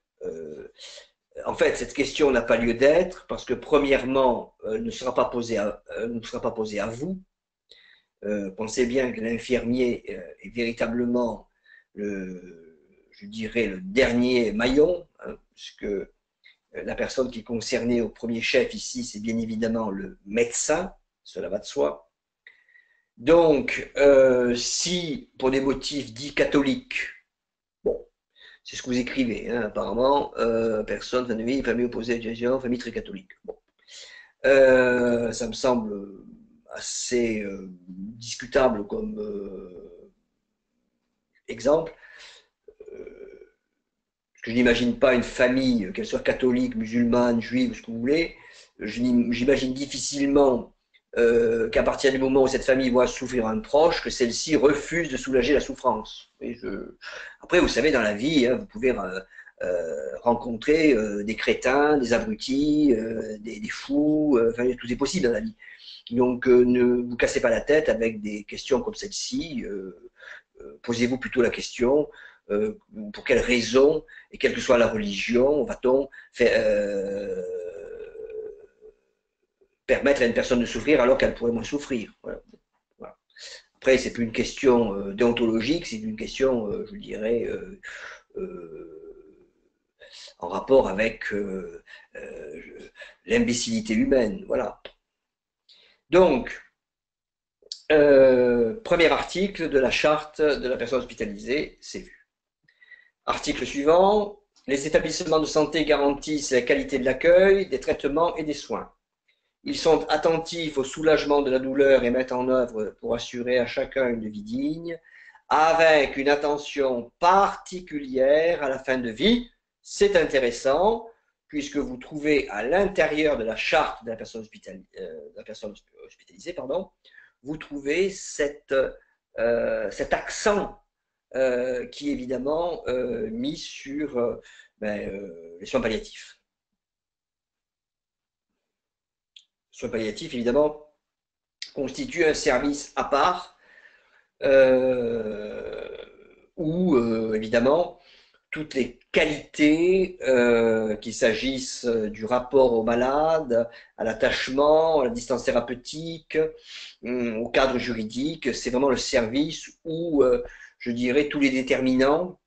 S1: en fait, cette question n'a pas lieu d'être, parce que premièrement, elle ne sera pas posée à vous. Pensez bien que l'infirmier est véritablement je dirais, le dernier maillon, hein, puisque la personne qui est concernée au premier chef ici, c'est bien évidemment le médecin, cela va de soi. Donc, si pour des motifs dits catholiques, bon, c'est ce que vous écrivez, hein, apparemment, personne, famille opposée à l'utilisation, famille très catholique. Bon. Ça me semble assez discutable comme exemple. Je n'imagine pas une famille, qu'elle soit catholique, musulmane, juive, ce que vous voulez. J'imagine difficilement qu'à partir du moment où cette famille voit souffrir un proche, que celle-ci refuse de soulager la souffrance. Après, vous savez, dans la vie, hein, vous pouvez rencontrer des crétins, des abrutis, des fous, enfin, tout est possible dans la vie. Donc, ne vous cassez pas la tête avec des questions comme celle-ci. Posez-vous plutôt la question, pour quelles raisons, et quelle que soit la religion, va-t-on permettre à une personne de souffrir alors qu'elle pourrait moins souffrir? Voilà. Voilà. Après, c'est plus une question déontologique, c'est une question, je dirais, en rapport avec l'imbécilité humaine. Voilà. Donc, premier article de la charte de la personne hospitalisée, c'est vu. Article suivant, les établissements de santé garantissent la qualité de l'accueil, des traitements et des soins. Ils sont attentifs au soulagement de la douleur et mettent en œuvre pour assurer à chacun une vie digne, avec une attention particulière à la fin de vie. C'est intéressant, puisque vous trouvez à l'intérieur de la charte de la personne, hospitalisée, pardon, vous trouvez cet accent qui est évidemment mis sur les soins palliatifs. Les soins palliatifs, évidemment, constituent un service à part où, évidemment, toutes les qualités, qu'il s'agisse du rapport au malade, à l'attachement, à la distance thérapeutique, au cadre juridique, c'est vraiment le service où, je dirais, tous les déterminants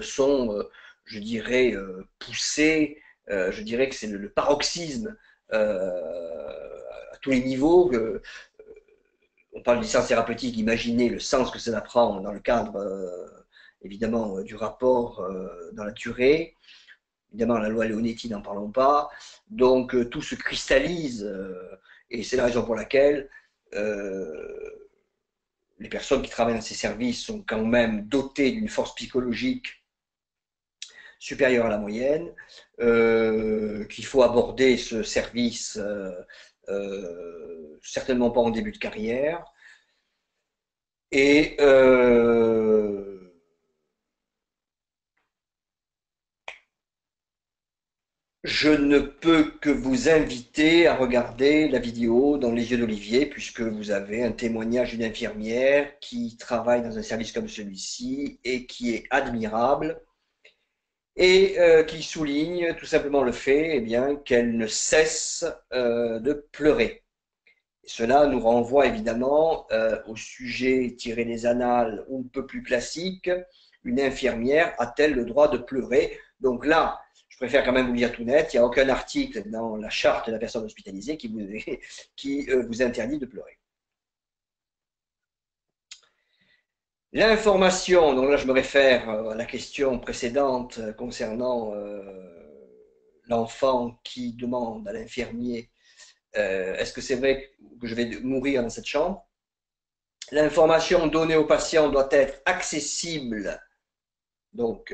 S1: sont, je dirais, poussés. Je dirais que c'est le paroxysme à tous les niveaux. On parle de licence thérapeutique, imaginez le sens que cela prend dans le cadre évidemment du rapport dans la durée. Évidemment, la loi Leonetti, n'en parlons pas. Donc, tout se cristallise et c'est la raison pour laquelle les personnes qui travaillent dans ces services sont quand même dotées d'une force psychologique supérieure à la moyenne, qu'il faut aborder ce service certainement pas en début de carrière. Et je ne peux que vous inviter à regarder la vidéo dans Les yeux d'Olivier, puisque vous avez un témoignage d'une infirmière qui travaille dans un service comme celui-ci et qui est admirable et qui souligne tout simplement le fait qu'elle ne cesse de pleurer. Et cela nous renvoie évidemment au sujet tiré des annales un peu plus classique. Une infirmière a-t-elle le droit de pleurer? Donc là, je préfère quand même vous dire tout net, il n'y a aucun article dans la charte de la personne hospitalisée qui vous interdit de pleurer. L'information, donc là je me réfère à la question précédente concernant l'enfant qui demande à l'infirmier est-ce que c'est vrai que je vais mourir dans cette chambre? L'information donnée au patient doit être accessible. Donc,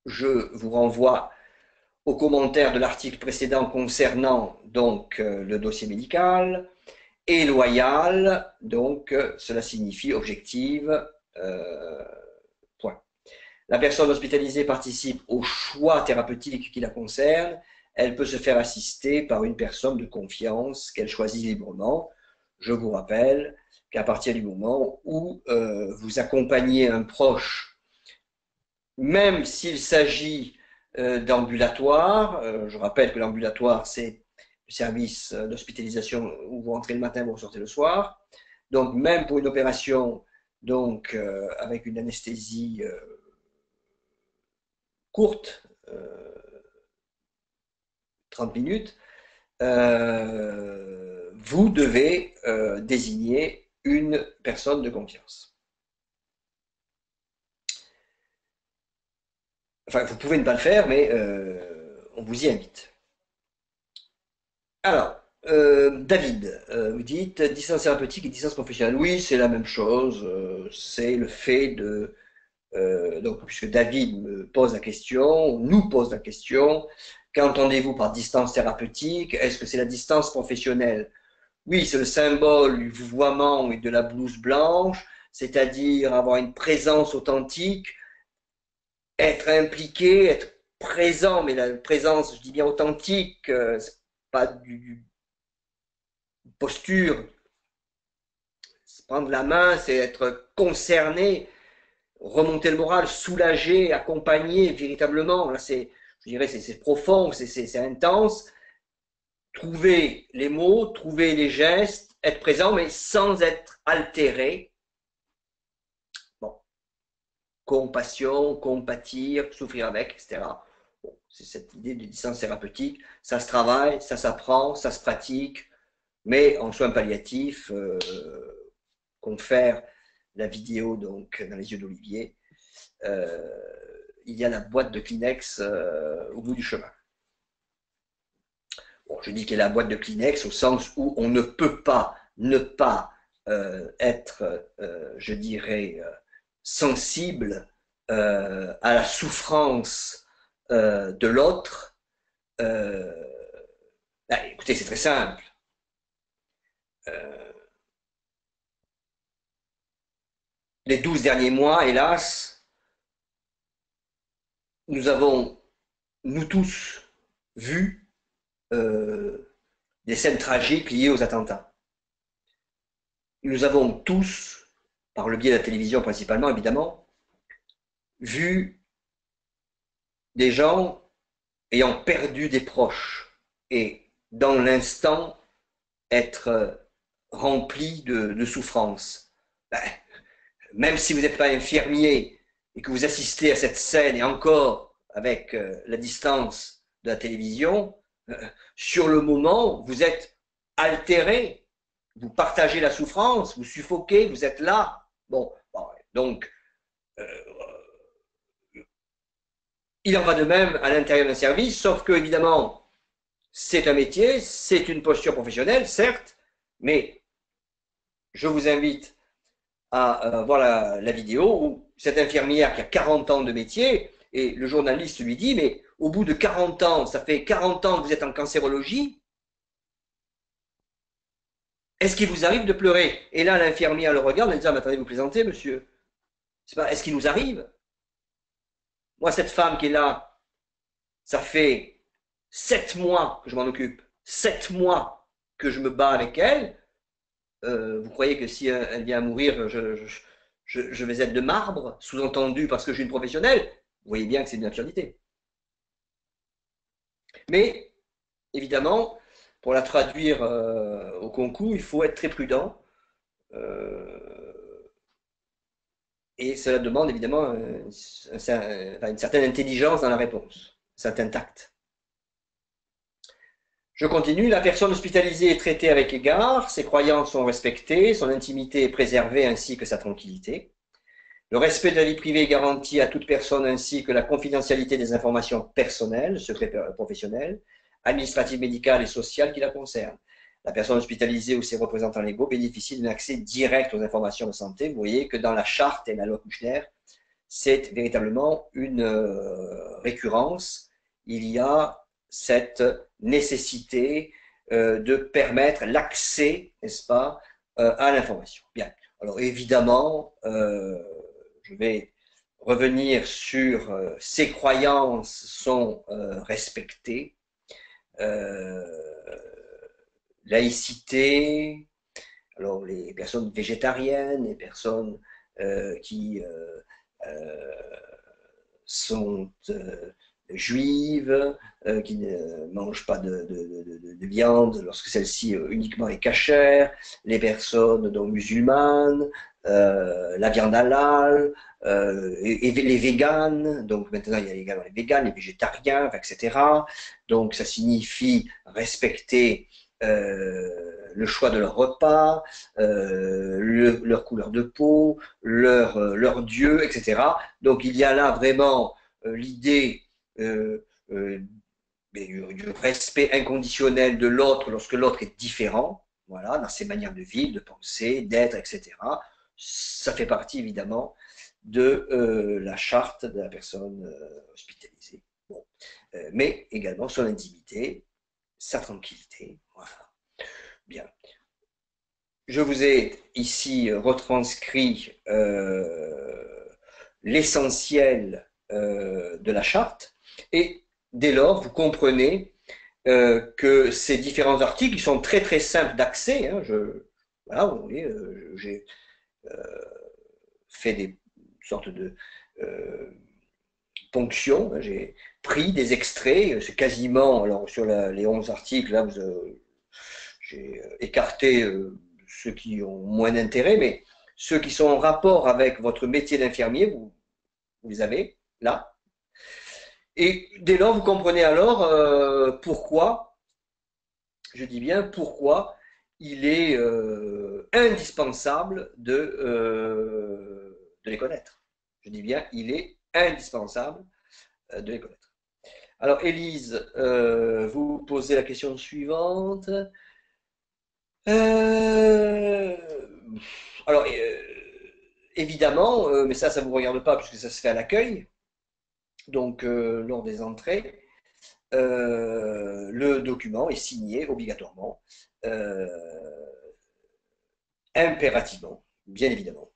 S1: je vous renvoie aux commentaires de l'article précédent concernant donc le dossier médical. Et loyale, donc cela signifie objective. Point. La personne hospitalisée participe au choix thérapeutique qui la concerne. Elle peut se faire assister par une personne de confiance qu'elle choisit librement. Je vous rappelle qu'à partir du moment où vous accompagnez un proche, même s'il s'agit d'ambulatoire, je rappelle que l'ambulatoire, c'est le service d'hospitalisation où vous rentrez le matin, vous ressortez le soir. Donc, même pour une opération donc, avec une anesthésie courte, 30 minutes, vous devez désigner une personne de confiance. Enfin, vous pouvez ne pas le faire, mais on vous y invite. Alors, David, vous dites distance thérapeutique et distance professionnelle. Oui, c'est la même chose. C'est le fait de... donc, puisque David me pose la question, nous pose la question, qu'entendez-vous par distance thérapeutique? Est-ce que c'est la distance professionnelle? Oui, c'est le symbole du vouvoiement et de la blouse blanche, c'est-à-dire avoir une présence authentique, être impliqué, être présent, mais la présence, je dis bien authentique, c'est pas du posture. Prendre la main, c'est être concerné, remonter le moral, soulager, accompagner véritablement. Là, je dirais, c'est profond, c'est intense. Trouver les mots, trouver les gestes, être présent, mais sans être altéré. Bon, compassion, compatir, souffrir avec, etc. Bon, c'est cette idée de distance thérapeutique. Ça se travaille, ça s'apprend, ça se pratique, mais en soins palliatifs, confère la vidéo donc dans les yeux d'Olivier, il y a la boîte de Kleenex au bout du chemin. bon, je dis qu'elle est la boîte de Kleenex au sens où on ne peut pas ne pas être, je dirais, sensible à la souffrance de l'autre. Écoutez, c'est très simple. Les 12 derniers mois, hélas, nous avons, nous tous, vu des scènes tragiques liées aux attentats. Nous avons tous, par le biais de la télévision principalement évidemment, vu des gens ayant perdu des proches et dans l'instant être remplis de souffrance. Ben, même si vous n'êtes pas infirmier et que vous assistez à cette scène et encore avec la distance de la télévision, sur le moment, vous êtes altéré, vous partagez la souffrance, vous suffoquez, vous êtes là. Bon, donc, il en va de même à l'intérieur d'un service, sauf que, évidemment, c'est un métier, c'est une posture professionnelle, certes, mais je vous invite à voir la vidéo où cette infirmière qui a 40 ans de métier, et le journaliste lui dit, mais au bout de 40 ans, ça fait 40 ans que vous êtes en cancérologie, est-ce qu'il vous arrive de pleurer? Et là, l'infirmière le regarde en disant, mais attendez, vous plaisantez, monsieur? C'est pas, est-ce qu'il nous arrive? Moi, cette femme qui est là, ça fait 7 mois que je m'en occupe, 7 mois que je me bats avec elle. Vous croyez que si elle vient à mourir, je vais être de marbre, sous-entendu parce que je suis une professionnelle? Vous voyez bien que c'est une absurdité. Mais, évidemment, pour la traduire au concours, il faut être très prudent. Et cela demande évidemment une certaine intelligence dans la réponse, un certain tact. Je continue, la personne hospitalisée est traitée avec égard, ses croyances sont respectées, son intimité est préservée ainsi que sa tranquillité. Le respect de la vie privée est garanti à toute personne ainsi que la confidentialité des informations personnelles, secrets professionnels, administratives, médicales et sociales qui la concernent. La personne hospitalisée ou ses représentants légaux bénéficient d'un accès direct aux informations de santé. Vous voyez que dans la charte et la loi Kouchner, c'est véritablement une récurrence. Il y a cette nécessité de permettre l'accès, n'est-ce pas, à l'information. Bien. Alors évidemment, je vais revenir sur ces croyances sont respectées. Laïcité, alors les personnes végétariennes, les personnes qui sont juives, qui ne mangent pas de viande lorsque celle-ci uniquement est cachère, les personnes donc, musulmanes, la viande halal, et les véganes, donc maintenant il y a également les véganes, les végétariens, etc. Donc ça signifie respecter le choix de leur repas, leur couleur de peau, leur Dieu, etc. Donc il y a là vraiment l'idée du respect inconditionnel de l'autre lorsque l'autre est différent, voilà, dans ses manières de vivre, de penser, d'être, etc. Ça fait partie évidemment de la charte de la personne hospitalisée. Bon. Mais également son intimité, sa tranquillité, voilà. Bien. Je vous ai ici retranscrit l'essentiel de la charte et dès lors, vous comprenez que ces différents articles, ils sont très très simples d'accès. Hein, voilà, vous voyez, j'ai fait des sortes de ponctions. Hein, j'ai pris des extraits, c'est quasiment, alors sur les 11 articles, là, j'ai écarté ceux qui ont moins d'intérêt, mais ceux qui sont en rapport avec votre métier d'infirmier, vous les avez là. Et dès lors, vous comprenez alors pourquoi, je dis bien pourquoi, il est indispensable de les connaître. Je dis bien, il est indispensable de les connaître. Alors, Élise, vous posez la question suivante. Euh, alors, évidemment, mais ça ne vous regarde pas puisque ça se fait à l'accueil, donc lors des entrées, le document est signé obligatoirement, euh, impérativement, bien évidemment.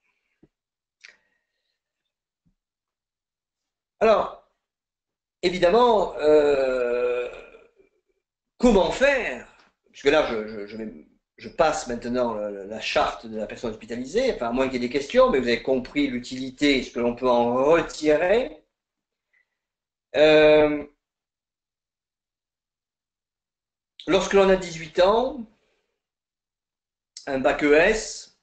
S1: Alors, évidemment, comment faire? Puisque là, je passe maintenant la charte de la personne hospitalisée, enfin, à moins qu'il y ait des questions, mais vous avez compris l'utilité, ce que l'on peut en retirer. Euh, Lorsque l'on a 18 ans, un bac ES,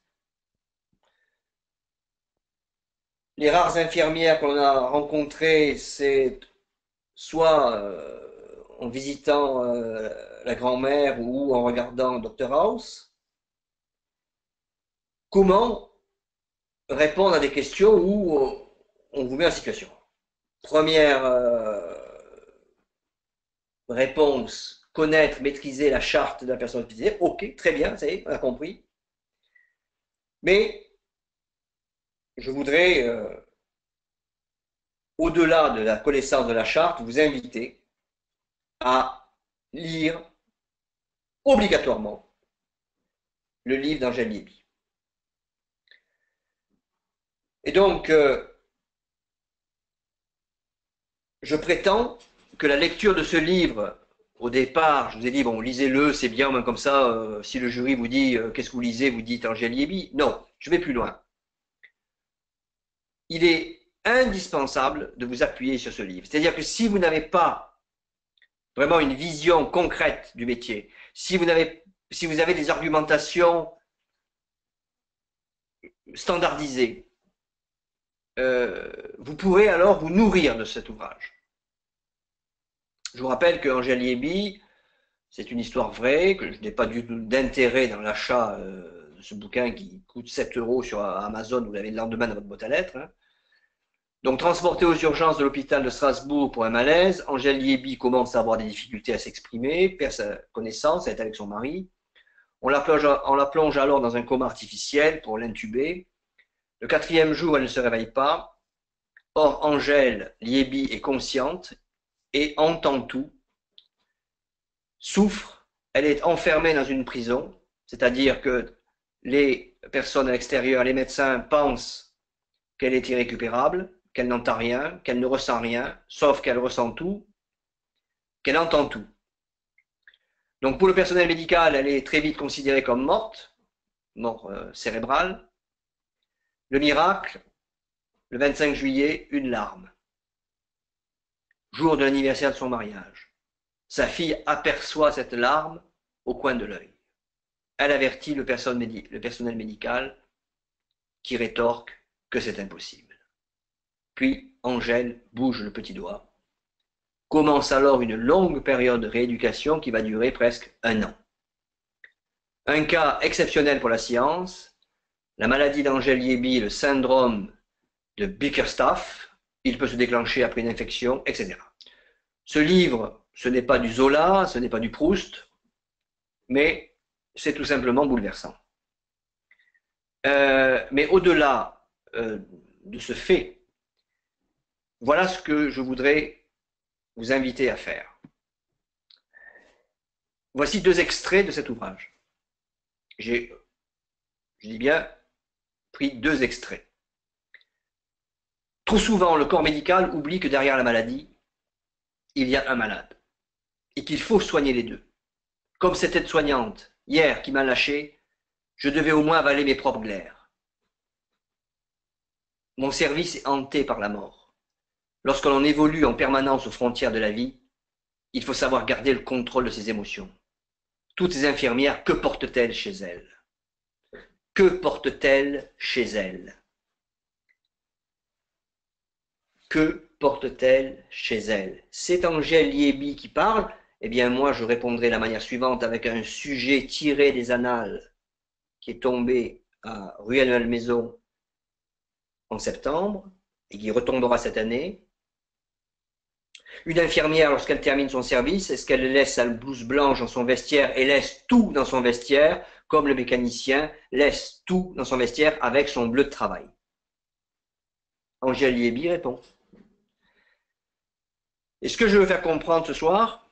S1: les rares infirmières qu'on a rencontrées, c'est soit en visitant la grand-mère ou en regardant Dr House. Comment répondre à des questions où on vous met en situation? Première réponse, connaître, maîtriser la charte de la personne hospitalisée. Ok, très bien, ça y est, on a compris. Mais je voudrais, au-delà de la connaissance de la charte, vous inviter à lire obligatoirement le livre d'Angèle Lévy. Et donc, je prétends que la lecture de ce livre, au départ, je vous ai dit, bon, lisez-le, c'est bien, mais comme ça, si le jury vous dit, qu'est-ce que vous lisez, vous dites Angèle Lévy. Non, je vais plus loin. Il est indispensable de vous appuyer sur ce livre. C'est-à-dire que si vous n'avez pas vraiment une vision concrète du métier, si vous avez des argumentations standardisées, vous pourrez alors vous nourrir de cet ouvrage. Je vous rappelle que Angèle Lévy, c'est une histoire vraie, que je n'ai pas du tout d'intérêt dans l'achat de ce bouquin qui coûte 7 € sur Amazon, vous l'avez le lendemain dans votre boîte à lettres. Hein. Donc, transportée aux urgences de l'hôpital de Strasbourg pour un malaise, Angèle Lévy commence à avoir des difficultés à s'exprimer, perd sa connaissance, elle est avec son mari. On la plonge alors dans un coma artificiel pour l'intuber. Le 4e jour, elle ne se réveille pas. Or, Angèle Lévy est consciente et entend tout, souffre, elle est enfermée dans une prison, c'est-à-dire que les personnes à l'extérieur, les médecins pensent qu'elle est irrécupérable, qu'elle n'entend rien, qu'elle ne ressent rien, sauf qu'elle ressent tout, qu'elle entend tout. Donc pour le personnel médical, elle est très vite considérée comme morte, mort cérébrale. Le miracle, le 25 juillet, une larme. Jour de l'anniversaire de son mariage. Sa fille aperçoit cette larme au coin de l'œil. Elle avertit le personnel médical qui rétorque que c'est impossible. Puis Angèle bouge le petit doigt. Commence alors une longue période de rééducation qui va durer presque un an. Un cas exceptionnel pour la science, la maladie d'Angèle Lévy, le syndrome de Bickerstaff, il peut se déclencher après une infection, etc. Ce livre, ce n'est pas du Zola, ce n'est pas du Proust, mais c'est tout simplement bouleversant. Mais au-delà de ce fait, voilà ce que je voudrais vous inviter à faire. Voici 2 extraits de cet ouvrage. Je dis bien, pris 2 extraits. Trop souvent, le corps médical oublie que derrière la maladie, il y a un malade et qu'il faut soigner les deux. Comme cette aide-soignante, hier, qui m'a lâché, je devais au moins avaler mes propres glaires. Mon service est hanté par la mort. Lorsque l'on évolue en permanence aux frontières de la vie, il faut savoir garder le contrôle de ses émotions. Toutes ces infirmières, que portent-elles chez elles? Que portent-elles chez elles? Que porte-t-elle chez elle? C'est Angèle Lévy qui parle. Eh bien, moi, je répondrai de la manière suivante avec un sujet tiré des annales qui est tombé à Rueil-Malmaison en septembre et qui retombera cette année. Une infirmière, lorsqu'elle termine son service, est-ce qu'elle laisse sa blouse blanche dans son vestiaire et laisse tout dans son vestiaire, comme le mécanicien laisse tout dans son vestiaire avec son bleu de travail? Angèle Liébi répond. Et ce que je veux faire comprendre ce soir,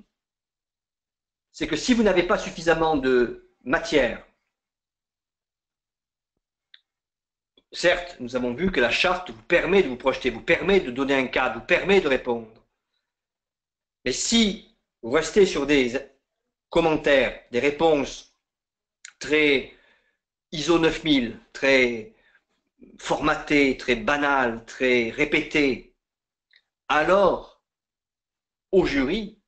S1: c'est que si vous n'avez pas suffisamment de matière, certes, nous avons vu que la charte vous permet de vous projeter, vous permet de donner un cadre, vous permet de répondre. Mais si vous restez sur des commentaires, des réponses très ISO 9000, très formatées, très banales, très répétées, alors au jury,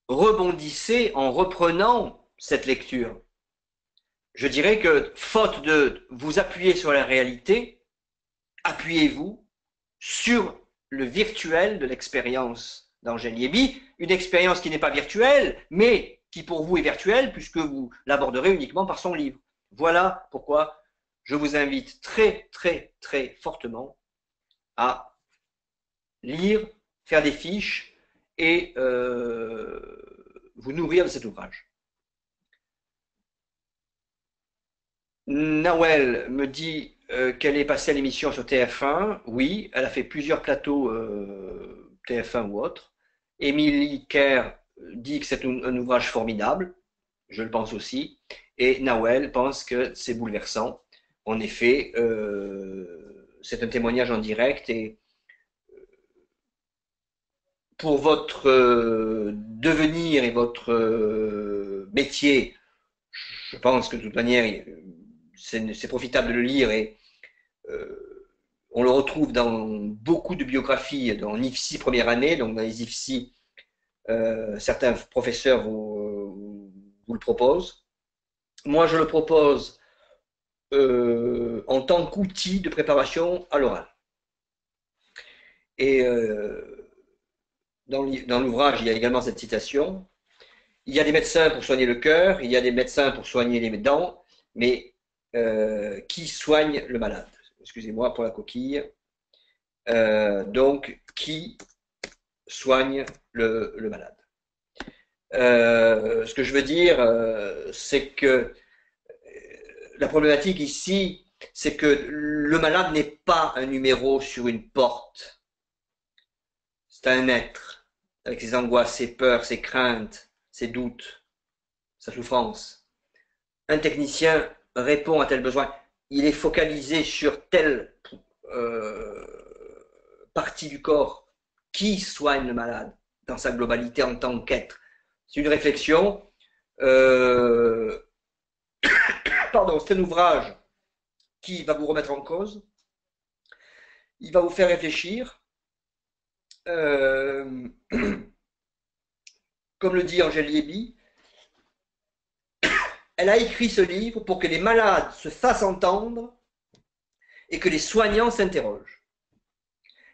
S1: rebondissez en reprenant cette lecture. Je dirais que, faute de vous appuyer sur la réalité, appuyez-vous sur le virtuel de l'expérience d'Angèle Liébi, une expérience qui n'est pas virtuelle, mais qui pour vous est virtuelle, puisque vous l'aborderez uniquement par son livre. Voilà pourquoi je vous invite très, très, très fortement à lire, faire des fiches et vous nourrir de cet ouvrage. Nawel me dit qu'elle est passée à l'émission sur TF1. Oui, elle a fait plusieurs plateaux TF1 ou autres. Émilie Kerr dit que c'est un ouvrage formidable. Je le pense aussi. Et Nawel pense que c'est bouleversant. En effet, c'est un témoignage en direct et pour votre devenir et votre métier, je pense que de toute manière, c'est profitable de le lire et on le retrouve dans beaucoup de biographies, dans l'IFSI première année, donc dans les IFSI, certains professeurs vous le proposent. Moi, je le propose en tant qu'outil de préparation à l'oral. Et dans l'ouvrage, il y a également cette citation. Il y a des médecins pour soigner le cœur, il y a des médecins pour soigner les dents, mais qui soigne le malade? Excusez-moi pour la coquille. Donc, qui soigne le malade? Ce que je veux dire, c'est que la problématique ici, c'est que le malade n'est pas un numéro sur une porte. C'est un être, avec ses angoisses, ses peurs, ses craintes, ses doutes, sa souffrance. Un technicien répond à tel besoin. Il est focalisé sur telle partie du corps. Qui soigne le malade dans sa globalité en tant qu'être? C'est une réflexion. Pardon, c'est un ouvrage qui va vous remettre en cause. Il va vous faire réfléchir. Comme le dit Angèle Liébi, elle a écrit ce livre pour que les malades se fassent entendre et que les soignants s'interrogent.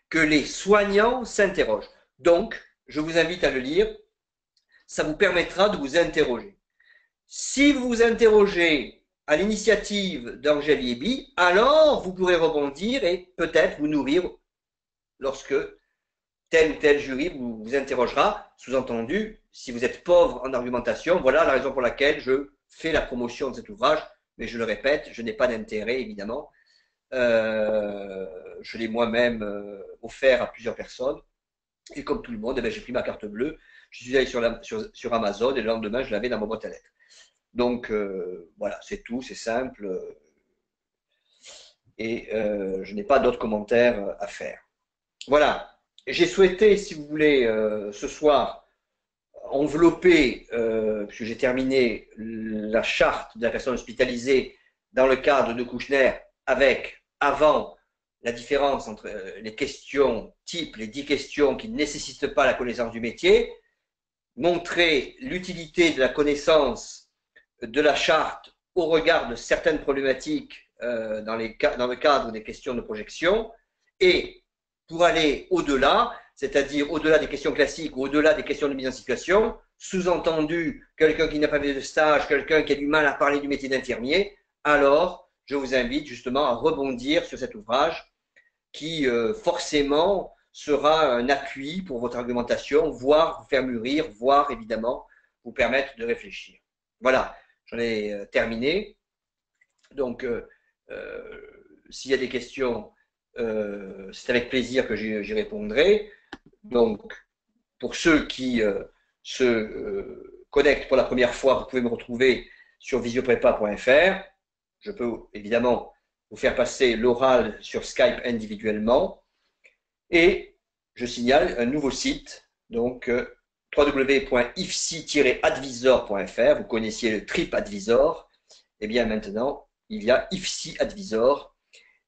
S1: Que les soignants s'interrogent. Donc, je vous invite à le lire. Ça vous permettra de vous interroger. Si vous vous interrogez à l'initiative d'Angèle Liébi, alors vous pourrez rebondir et peut-être vous nourrir lorsque tel ou tel jury vous interrogera. Sous-entendu, si vous êtes pauvre en argumentation, voilà la raison pour laquelle je fais la promotion de cet ouvrage. Mais je le répète, je n'ai pas d'intérêt, évidemment. Je l'ai moi-même offert à plusieurs personnes. Et comme tout le monde, j'ai pris ma carte bleue, je suis allé sur Amazon et le lendemain, je l'avais dans ma boîte à lettres. Donc, voilà, c'est tout, c'est simple. Et je n'ai pas d'autres commentaires à faire. Voilà, j'ai souhaité, si vous voulez, ce soir, envelopper, puisque j'ai terminé la charte de la personne hospitalisée dans le cadre de Kouchner avec, avant, la différence entre les questions type, les 10 questions qui ne nécessitent pas la connaissance du métier, montrer l'utilité de la connaissance de la charte au regard de certaines problématiques dans le cadre des questions de projection, et pour aller au-delà, c'est-à-dire au-delà des questions classiques ou au-delà des questions de mise en situation, sous-entendu quelqu'un qui n'a pas fait de stage, quelqu'un qui a du mal à parler du métier d'infirmier, alors je vous invite justement à rebondir sur cet ouvrage qui forcément sera un appui pour votre argumentation, voire vous faire mûrir, voire évidemment vous permettre de réfléchir. Voilà, j'en ai terminé. Donc, s'il y a des questions, c'est avec plaisir que j'y répondrai. Donc, pour ceux qui se connectent pour la première fois, vous pouvez me retrouver sur visioprepa.fr. Je peux évidemment vous faire passer l'oral sur Skype individuellement. Et je signale un nouveau site, donc www.ifsi-advisor.fr. Vous connaissiez le TripAdvisor. Et bien maintenant, il y a IFSI Advisor.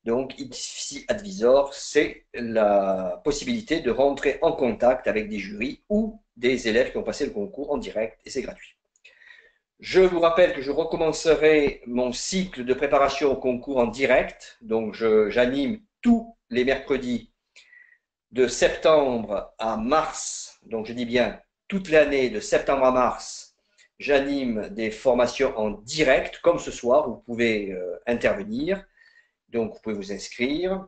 S1: Donc, IFSI Advisor, c'est la possibilité de rentrer en contact avec des jurys ou des élèves qui ont passé le concours en direct, et c'est gratuit. Je vous rappelle que je recommencerai mon cycle de préparation au concours en direct. Donc, j'anime tous les mercredis de septembre à mars. Donc, je dis bien toute l'année, de septembre à mars, j'anime des formations en direct, comme ce soir, vous pouvez intervenir. Donc, vous pouvez vous inscrire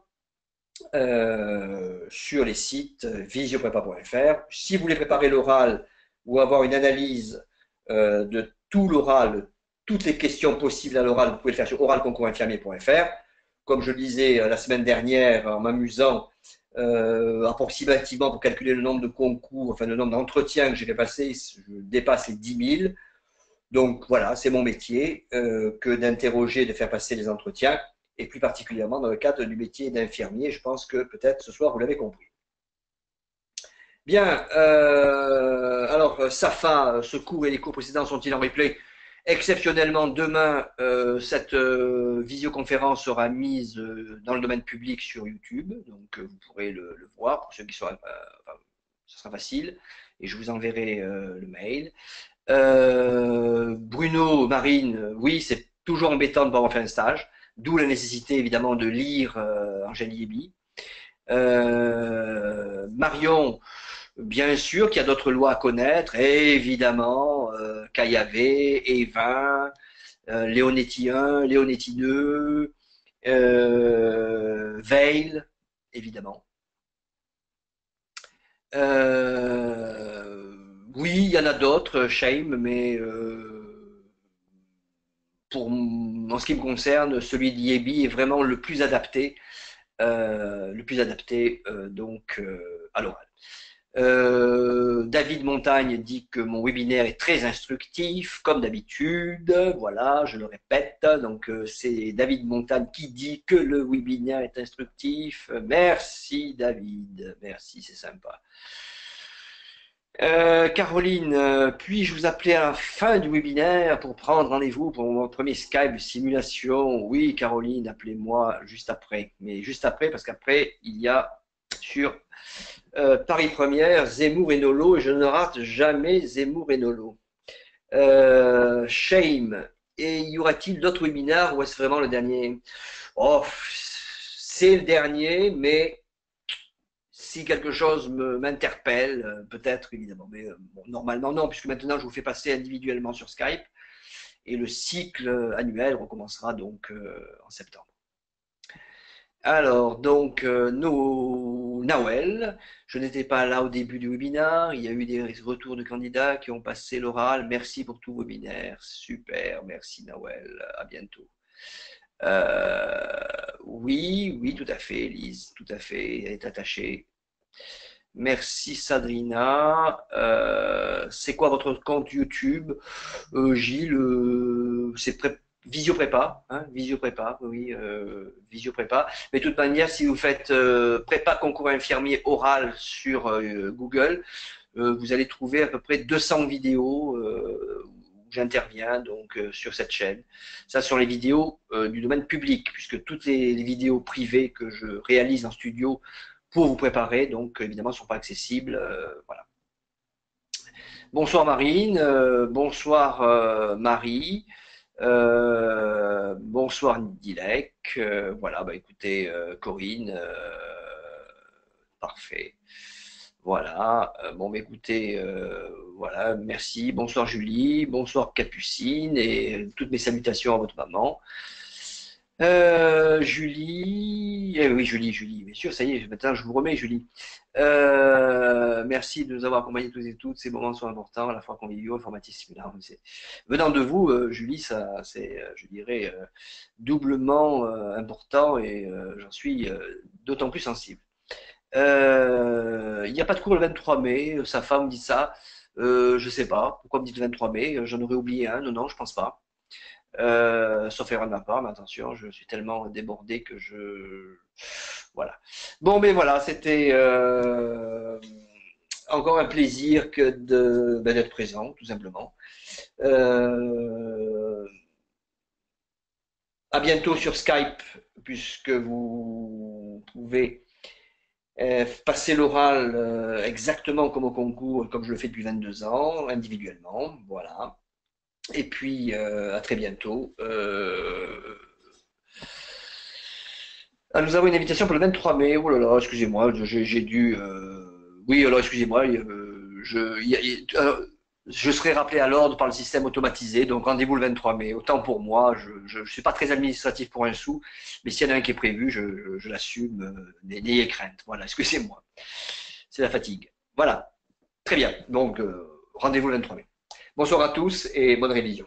S1: sur les sites visioprepa.fr. Si vous voulez préparer l'oral ou avoir une analyse de tout l'oral, toutes les questions possibles à l'oral, vous pouvez le faire sur oralconcourinfirmier.fr. Comme je le disais la semaine dernière en m'amusant, approximativement pour calculer le nombre de concours, enfin le nombre d'entretiens que j'ai fait passer, je dépasse les 10 000. Donc voilà, c'est mon métier que d'interroger, de faire passer les entretiens, et plus particulièrement dans le cadre du métier d'infirmier. Je pense que peut-être ce soir vous l'avez compris. Bien, alors SAFA, ce cours et les cours précédents sont-ils en replay? Exceptionnellement, demain, cette visioconférence sera mise dans le domaine public sur YouTube, donc vous pourrez le voir pour ceux qui sont, enfin, ce sera facile, et je vous enverrai le mail. Bruno, Marine, oui, c'est toujours embêtant de ne pas avoir fait un stage, d'où la nécessité évidemment de lire Angèle Yébi. Marion, bien sûr qu'il y a d'autres lois à connaître, évidemment, Caillavet, Evin, Leonetti 1, Leonetti 2, Veil, évidemment. Oui, il y en a d'autres, Shame, mais en ce qui me concerne, celui d'Iebi est vraiment le plus adapté, donc à l'oral. David Montagne dit que mon webinaire est très instructif, comme d'habitude. Voilà, je le répète. Donc, c'est David Montagne qui dit que le webinaire est instructif. Merci, David. Merci, c'est sympa. Caroline, puis-je vous appeler à la fin du webinaire pour prendre rendez-vous pour mon premier Skype simulation? Oui, Caroline, appelez-moi juste après. Mais juste après, parce qu'après, il y a sur Paris Première, Zemmour et Nolo, et je ne rate jamais Zemmour et Nolo. Shame, et y aura-t-il d'autres webinaires ou est-ce vraiment le dernier? Oh, c'est le dernier, mais si quelque chose m'interpelle, peut-être évidemment, mais bon, normalement non, puisque maintenant je vous fais passer individuellement sur Skype, et le cycle annuel recommencera donc en septembre. Alors, donc, Nawel, je n'étais pas là au début du webinaire, il y a eu des retours de candidats qui ont passé l'oral, merci pour tout webinaire, super, merci Nawel, à bientôt. Oui, oui, tout à fait, Elise, tout à fait, elle est attachée. Merci Sadrina. C'est quoi votre compte YouTube? Gilles, c'est Visioprépa, hein, Visioprépa, oui, Visioprépa. Mais de toute manière, si vous faites prépa concours infirmier oral sur Google, vous allez trouver à peu près 200 vidéos où j'interviens donc sur cette chaîne. Ça sont les vidéos du domaine public, puisque toutes les vidéos privées que je réalise en studio pour vous préparer, donc évidemment, ne sont pas accessibles. Voilà. Bonsoir Marine, bonsoir Marie. Bonsoir Dilek. Voilà, bah écoutez, Corinne, parfait. Voilà, bon, bah, écoutez, voilà, merci. Bonsoir Julie, bonsoir Capucine et toutes mes salutations à votre maman. Julie, oui, Julie, bien sûr, ça y est, maintenant je vous remets, Julie. Merci de nous avoir accompagnés tous et toutes. Ces moments sont importants, à la fois conviviaux, informatifs, stimulants. Venant de vous, Julie, ça, c'est, je dirais, doublement important et j'en suis d'autant plus sensible. Il n'y a pas de cours le 23 mai, sa femme dit ça. Je sais pas, pourquoi me dites le 23 mai? J'en aurais oublié un, non, non, je pense pas. Sauf erreur de ma part, mais attention, je suis tellement débordé que je... Voilà. Bon, mais voilà, c'était encore un plaisir que de d'être présent, tout simplement. Euh, à bientôt sur Skype, puisque vous pouvez passer l'oral exactement comme au concours, comme je le fais depuis 22 ans, individuellement. Voilà. Et puis, à très bientôt. Ah, nous avons une invitation pour le 23 mai. Oh là là, excusez-moi, j'ai dû. Oui, alors excusez-moi. Je serai rappelé à l'ordre par le système automatisé. Donc rendez-vous le 23 mai. Autant pour moi, je ne suis pas très administratif pour un sou, mais s'il y en a un qui est prévu, je l'assume. N'ayez crainte. Voilà, excusez-moi. C'est la fatigue. Voilà, très bien. Donc rendez-vous le 23 mai. Bonsoir à tous et bonne révision.